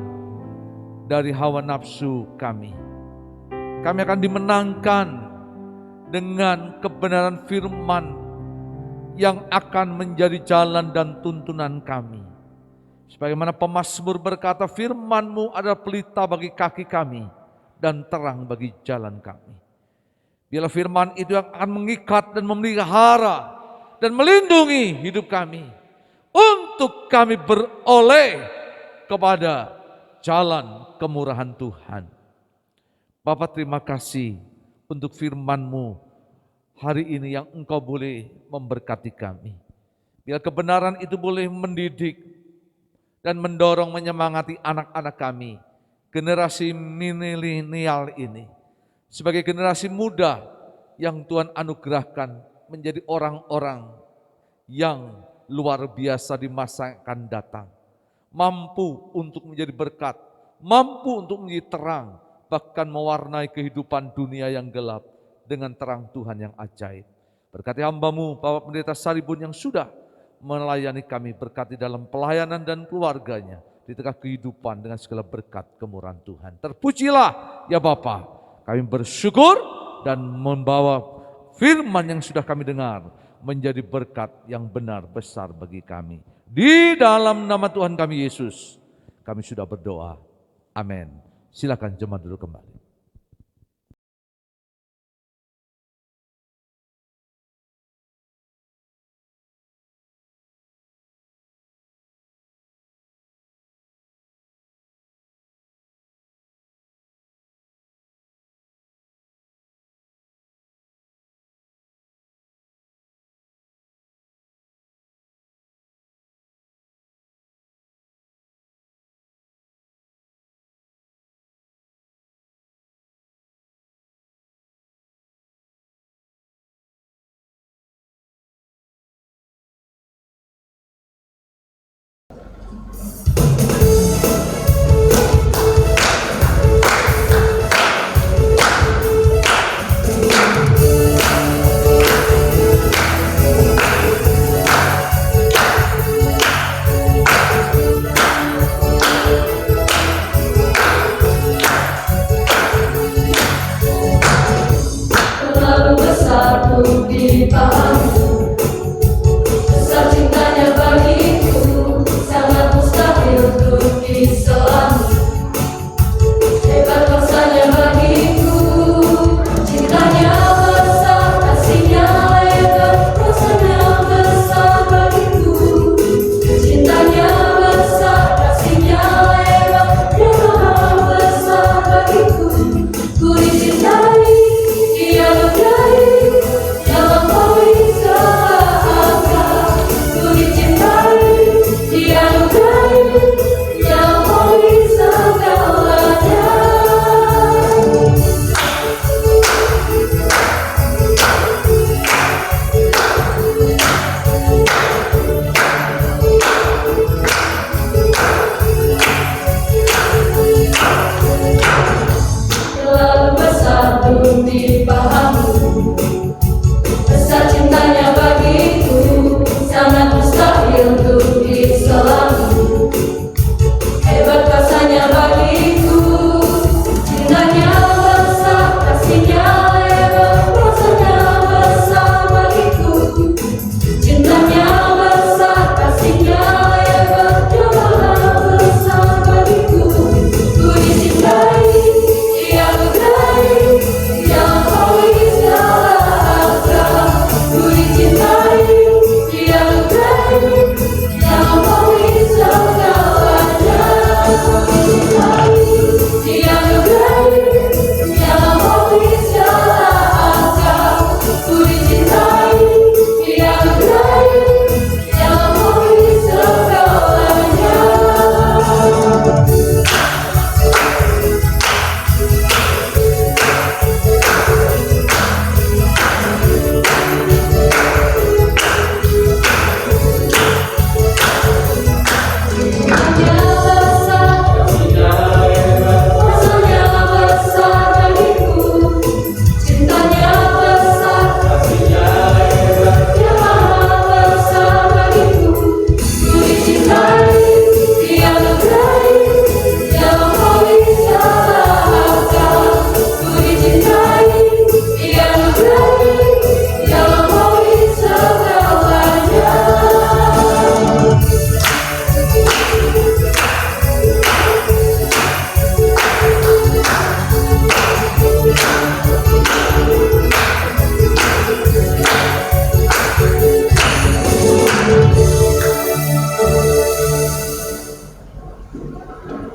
dari hawa nafsu kami. Kami akan dimenangkan dengan kebenaran firman yang akan menjadi jalan dan tuntunan kami. Sebagaimana pemazmur berkata, firman-Mu adalah pelita bagi kaki kami dan terang bagi jalan kami. Biarlah firman itu yang akan mengikat dan memelihara dan melindungi hidup kami, untuk kami beroleh kepada jalan kemurahan Tuhan. Bapa, terima kasih untuk firman-Mu hari ini yang Engkau boleh memberkati kami. Biar kebenaran itu boleh mendidik dan mendorong menyemangati anak-anak kami, generasi milenial ini, sebagai generasi muda yang Tuhan anugerahkan menjadi orang-orang yang luar biasa di masa yang akan datang. Mampu untuk menjadi berkat, mampu untuk menjadi terang, bahkan mewarnai kehidupan dunia yang gelap dengan terang Tuhan yang ajaib. Berkati hamba-Mu, Bapak Pendeta Saribun yang sudah melayani kami, berkati dalam pelayanan dan keluarganya, di tengah kehidupan dengan segala berkat kemurahan Tuhan. Terpujilah ya Bapa, kami bersyukur dan membawa firman yang sudah kami dengar menjadi berkat yang benar besar bagi kami. Di dalam nama Tuhan kami Yesus, kami sudah berdoa. Amin. Silakan jemaat duduk kembali.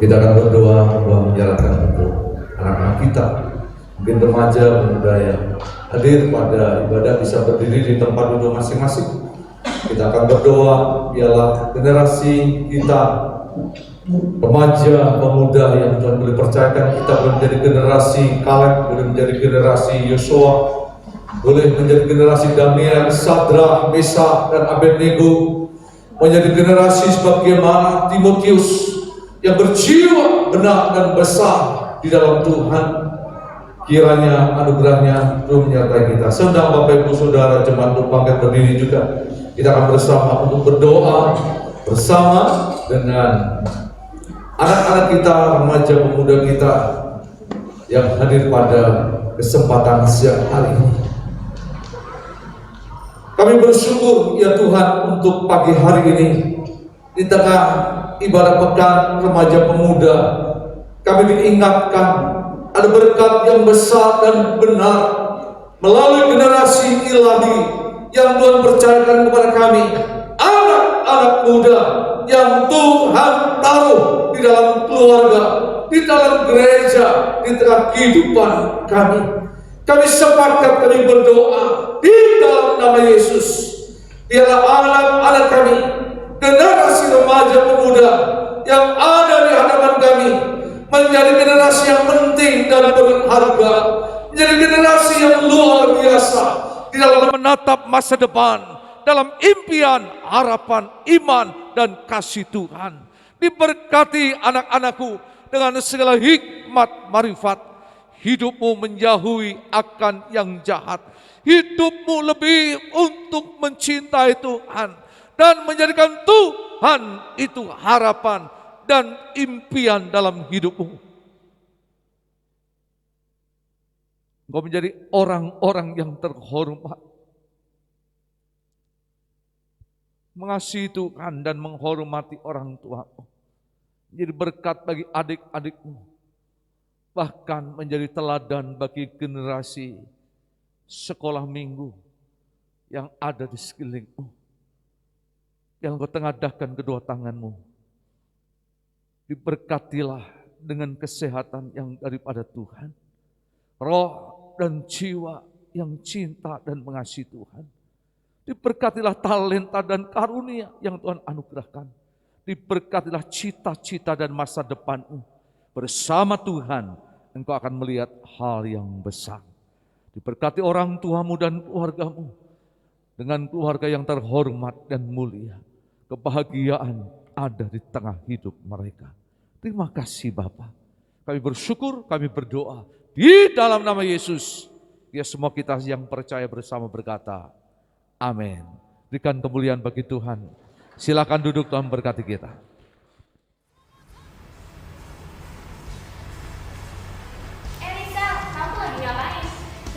Kita akan berdoa menjalankan untuk anak-anak kita, mungkin remaja, pemuda yang hadir pada ibadah bisa berdiri di tempat duduk masing-masing. Kita akan berdoa, biarlah generasi kita, remaja, pemuda yang Tuhan boleh percayakan kita boleh menjadi generasi Kaleb, boleh menjadi generasi Yosua, boleh menjadi generasi Daniel, Sadrak, Meshach, dan Abednego, menjadi generasi sebagaimana Timotius yang berjiwa benar dan besar di dalam Tuhan. Kiranya anugerahnya terus menyertai kita. Sedang Bapak Ibu Saudara jemaat untuk bangkit berdiri juga. Kita akan bersama untuk berdoa bersama dengan anak-anak kita, remaja pemuda kita yang hadir pada kesempatan siang hari ini. Kami bersyukur ya Tuhan untuk pagi hari ini di tengah ibadah pekan remaja pemuda. Kami diingatkan ada berkat yang besar dan benar melalui generasi ilahi yang Tuhan percayakan kepada kami, anak-anak muda yang Tuhan taruh di dalam keluarga, di dalam gereja, di tengah kehidupan kami. Kami sepakat, kami berdoa di dalam nama Yesus, biarlah anak-anak kami, generasi remaja pemuda yang ada di hadapan kami, menjadi generasi yang penting dan berharga, menjadi generasi yang luar biasa di dalam menatap masa depan, dalam impian, harapan, iman, dan kasih Tuhan. Diberkati anak-anakku dengan segala hikmat marifat. Hidupmu menjauhi akan yang jahat. Hidupmu lebih untuk mencintai Tuhan dan menjadikan Tuhan itu harapan dan impian dalam hidupmu. Engkau menjadi orang-orang yang terhormat, mengasihi Tuhan dan menghormati orang tuamu, menjadi berkat bagi adik-adikmu, bahkan menjadi teladan bagi generasi sekolah minggu yang ada di sekelilingmu, yang Engkau tengadahkan kedua tanganmu. Diberkatilah dengan kesehatan yang daripada Tuhan, roh dan jiwa yang cinta dan mengasihi Tuhan. Diberkatilah talenta dan karunia yang Tuhan anugerahkan. Diberkatilah cita-cita dan masa depanmu. Bersama Tuhan, engkau akan melihat hal yang besar. Diberkati orang tuamu dan keluargamu dengan keluarga yang terhormat dan mulia. Kebahagiaan ada di tengah hidup mereka. Terima kasih Bapa. Kami bersyukur, kami berdoa di dalam nama Yesus. Ya, semua kita yang percaya bersama berkata, amin. Berikan kemuliaan bagi Tuhan. Silakan duduk, Tuhan berkati kita. Elisa, kamu lagi ngapain?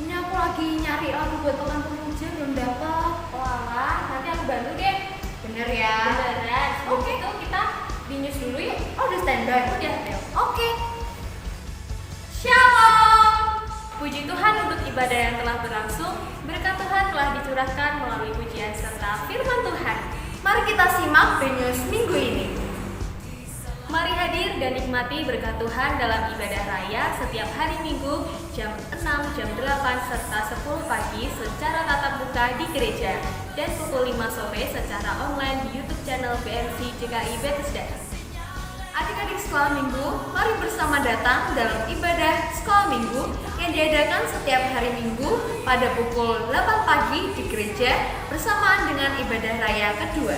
Ini aku lagi nyari lagu buat orang pemuja, belum dapat. Walah, nanti aku bantu deh. Bener ya? Beneran. Oke, itu kita di news dulu ya. Oh, udah standby. Udah. Oke. Shalom. Puji Tuhan untuk ibadah yang telah berlangsung. Berkat Tuhan telah dicurahkan melalui pujian serta firman Tuhan. Mari kita simak news minggu ini. Mari hadir dan nikmati berkat Tuhan dalam ibadah raya setiap hari Minggu jam 6, jam 8, serta 10 pagi secara tatap muka di gereja dan pukul 5 sore secara online di YouTube channel BMC JKI Bethesda. Adik-adik sekolah minggu, mari bersama datang dalam ibadah sekolah minggu yang diadakan setiap hari Minggu pada pukul 8 pagi di gereja bersamaan dengan ibadah raya kedua.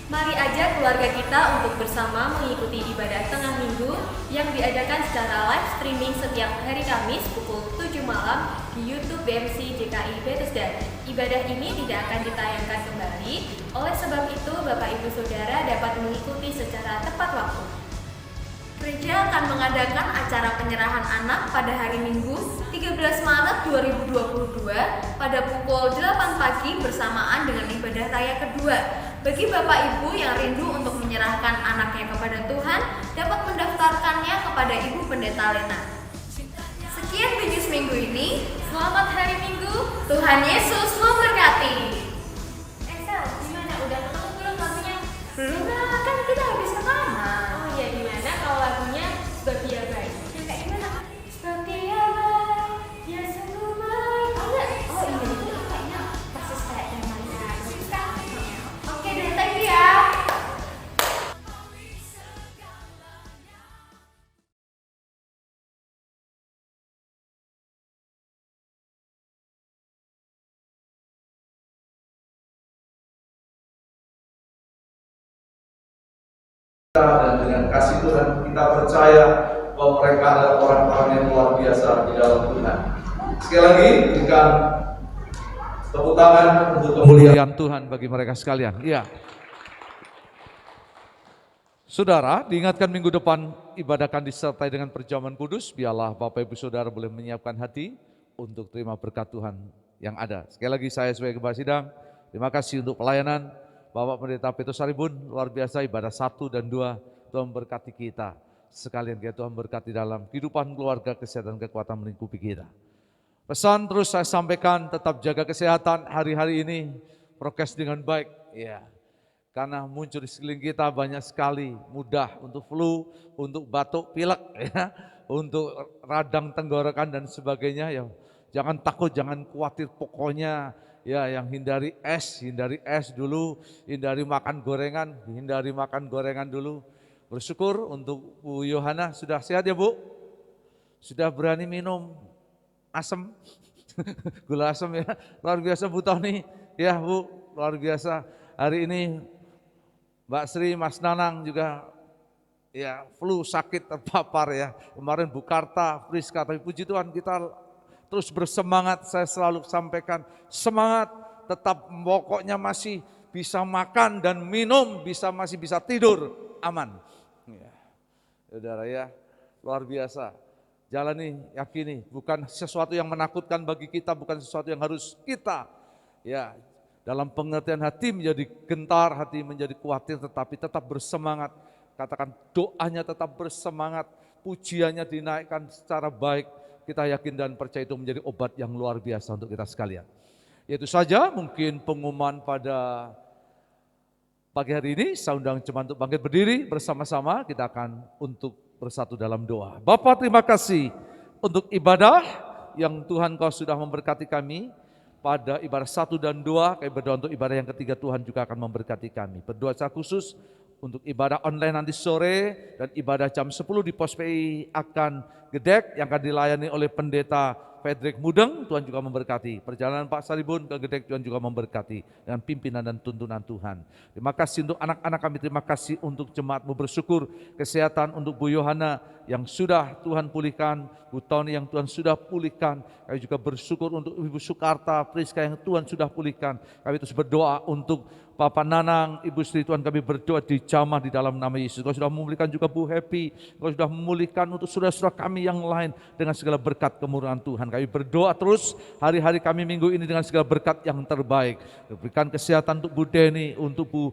Mari ajak keluarga kita untuk bersama mengikuti ibadah tengah minggu yang diadakan secara live streaming setiap hari Kamis pukul 7 malam di YouTube BMC JKI Bethesda. Ibadah ini tidak akan ditayangkan kembali, oleh sebab itu Bapak Ibu Saudara dapat mengikuti secara tepat waktu. Gereja akan mengadakan acara penyerahan anak pada hari Minggu 13 Maret 2022 pada pukul 8 pagi bersamaan dengan ibadah raya kedua. Bagi Bapak Ibu yang rindu untuk menyerahkan anaknya kepada Tuhan, dapat mendaftarkannya kepada Ibu Pendeta Lena. Sekian news minggu ini. Selamat hari Minggu. Tuhan Yesus memberkati. Sel, gimana? Udah ketemu belum lagunya? Belum lah, kan kita habis rekaman. Oh iya, gimana kalau lagunya Sebab Dia Baik? Yang kayak gimana? Sebab Dia Baik, Dia sungguh baik. Oh enggak? Oh iya, itu kayaknya persis kayak temanya. Persis kan? dan dengan kasih Tuhan kita percaya bahwa mereka adalah orang-orang yang luar biasa di dalam Tuhan. Sekali lagi berikan tepuk tangan untuk Kemuliaan Tuhan bagi mereka sekalian. Iya. Saudara, diingatkan minggu depan ibadah akan disertai dengan perjamuan kudus. Biarlah Bapak Ibu Saudara boleh menyiapkan hati untuk terima berkat Tuhan yang ada. Sekali lagi saya sebagai Gembala Sidang, terima kasih untuk pelayanan Bapak Pendeta Petrus Haribun. Luar biasa ibadah 1 dan 2. Tuhan berkati kita. Sekalian Tuhan berkati dalam kehidupan keluarga, kesehatan, kekuatan melingkupi kita. Pesan terus saya sampaikan, tetap jaga kesehatan hari-hari ini, prokes dengan baik. Ya. Karena muncul di sekeliling kita banyak sekali, mudah untuk flu, untuk batuk, pilek, ya, untuk radang tenggorokan dan sebagainya. Ya, jangan takut, jangan khawatir, pokoknya ya yang hindari es dulu, hindari makan gorengan dulu. Bersyukur untuk Bu Yohana, sudah sehat ya Bu? Sudah berani minum asam, gula asam ya, luar biasa Bu Tony, ya Bu, luar biasa. Hari ini Mbak Sri, Mas Nanang juga ya flu, sakit, terpapar ya. Kemarin Bu Karta, Friska, tapi puji Tuhan kita terus bersemangat. Saya selalu sampaikan semangat, tetap pokoknya masih bisa makan dan minum, masih bisa tidur, aman. Ya, saudara ya, luar biasa. Jalani, yakini, bukan sesuatu yang menakutkan bagi kita, bukan sesuatu yang harus kita ya. Dalam pengertian hati menjadi gentar, hati menjadi khawatir, tetapi tetap bersemangat. Katakan doanya tetap bersemangat, pujiannya dinaikkan secara baik. Kita yakin dan percaya itu menjadi obat yang luar biasa untuk kita sekalian. Itu saja mungkin pengumuman pada pagi hari ini. Saya undang jemaat untuk bangkit berdiri bersama-sama. Kita akan untuk bersatu dalam doa. Bapa, terima kasih untuk ibadah yang Tuhan Kau sudah memberkati kami. Pada ibadah 1 dan 2, kami berdoa untuk ibadah yang ketiga Tuhan juga akan memberkati kami. Berdoa secara khusus untuk ibadah online nanti sore dan ibadah jam 10 di Pos PI akan Gedek yang akan dilayani oleh Pendeta Frederick Mudeng. Tuhan juga memberkati. Perjalanan Pak Saribun ke Gedek Tuhan juga memberkati dengan pimpinan dan tuntunan Tuhan. Terima kasih untuk anak-anak kami, terima kasih untuk jemaatmu, bersyukur kesehatan untuk Bu Yohana yang sudah Tuhan pulihkan, Bu Tony yang Tuhan sudah pulihkan. Kami juga bersyukur untuk Ibu Sukarta, Priska yang Tuhan sudah pulihkan. Kami terus berdoa untuk Bapak Nanang, Ibu Sri, Tuhan kami berdoa dijamah di dalam nama Yesus. Kau sudah memulihkan juga Bu Happy, Kau sudah memulihkan untuk saudara-saudara kami yang lain dengan segala berkat kemurahan Tuhan. Kami berdoa terus hari-hari kami minggu ini dengan segala berkat yang terbaik. Berikan kesehatan untuk Bu Deni, untuk Bu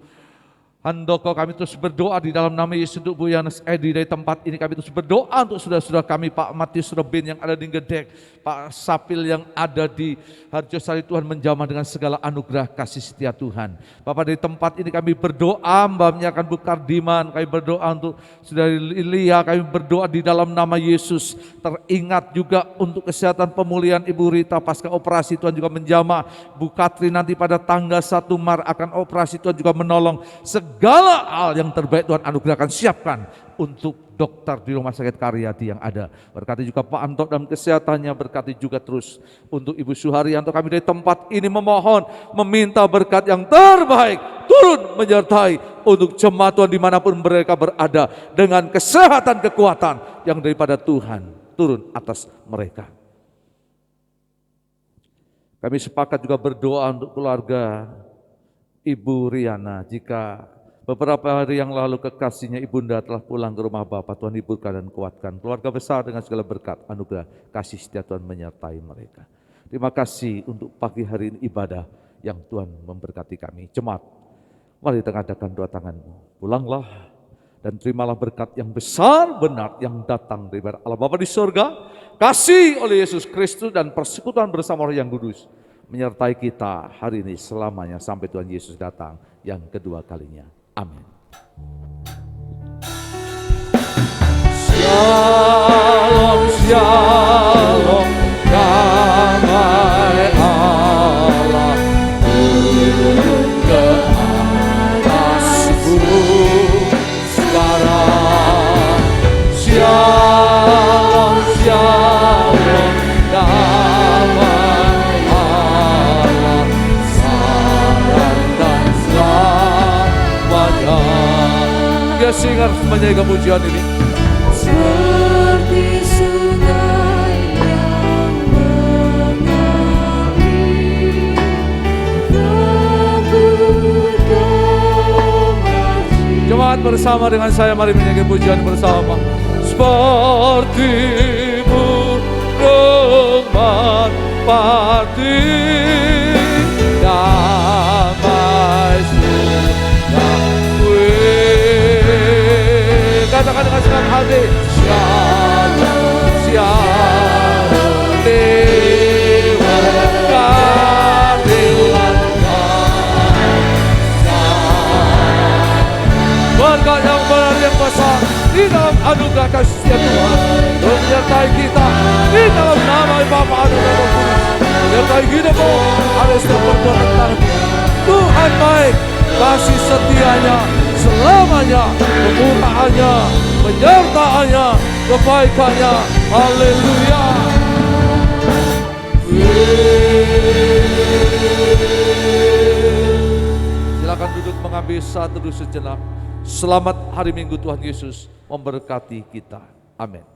Handoko, kami terus berdoa di dalam nama Yesus untuk Bu Yanes Edi. Dari tempat ini kami terus berdoa untuk saudara-saudara kami, Pak Matius Robin yang ada di Gedek, Pak Sapil yang ada di Harjosari. Tuhan menjamah dengan segala anugerah kasih setia Tuhan. Bapak, dari tempat ini kami berdoa, Mbak menyakan Bu Kardiman, kami berdoa untuk saudari Lilia, kami berdoa di dalam nama Yesus. Teringat juga untuk kesehatan pemulihan Ibu Rita pasca operasi, Tuhan juga menjamah. Bu Katri nanti pada tanggal 1 Maret akan operasi, Tuhan juga menolong. Segala hal yang terbaik Tuhan anugerahkan, siapkan untuk dokter di Rumah Sakit Karyadi yang ada. Berkati juga Pak Anto dalam kesehatannya, berkati juga terus untuk Ibu Suharyanto. Kami dari tempat ini memohon, meminta berkat yang terbaik turun menyertai untuk jemaat Tuhan dimanapun mereka berada, dengan kesehatan, kekuatan yang daripada Tuhan turun atas mereka. Kami sepakat juga berdoa untuk keluarga Ibu Riana. Jika beberapa hari yang lalu kekasihnya Ibunda telah pulang ke rumah Bapa, Tuhan hiburkan dan kuatkan keluarga besar dengan segala berkat, anugerah, kasih setia Tuhan menyertai mereka. Terima kasih untuk pagi hari ini ibadah yang Tuhan memberkati kami. Jemaat, mari tengadakan dua tanganmu. Pulanglah dan terimalah berkat yang besar benar yang datang dari Allah Bapa di surga, kasih oleh Yesus Kristus dan persekutuan bersama Roh yang Kudus menyertai kita hari ini selamanya sampai Tuhan Yesus datang yang kedua kalinya. Amin. Shalom, shalom, damai Allah turun ke atasku sekarang. Shalom, shalom, damai Allah, salam dan selamanya biasa harus menyanyikan pujian ini. Seperti sungai yang mengalir, Jemaat bersama dengan saya, mari menyanyikan pujian bersama. Seperti burung merpati, damai sudah katakan dengan senang hati, Shalom, Shalom, Dewa keadilan berkat yang benar yang besar di dalam anugerah kasih setia Tuhan, menyertai kita di dalam nama Bapa, Anak dan Roh Kudus. Menyertai hidupmu, ada setiap perbuatan tangan. Tuhan baik, kasih setianya selamanya, kemurahannya, penyertaannya, kebaikannya. Haleluya. Silakan duduk mengambil satu sejenak. Selamat hari Minggu, Tuhan Yesus memberkati kita. Amin.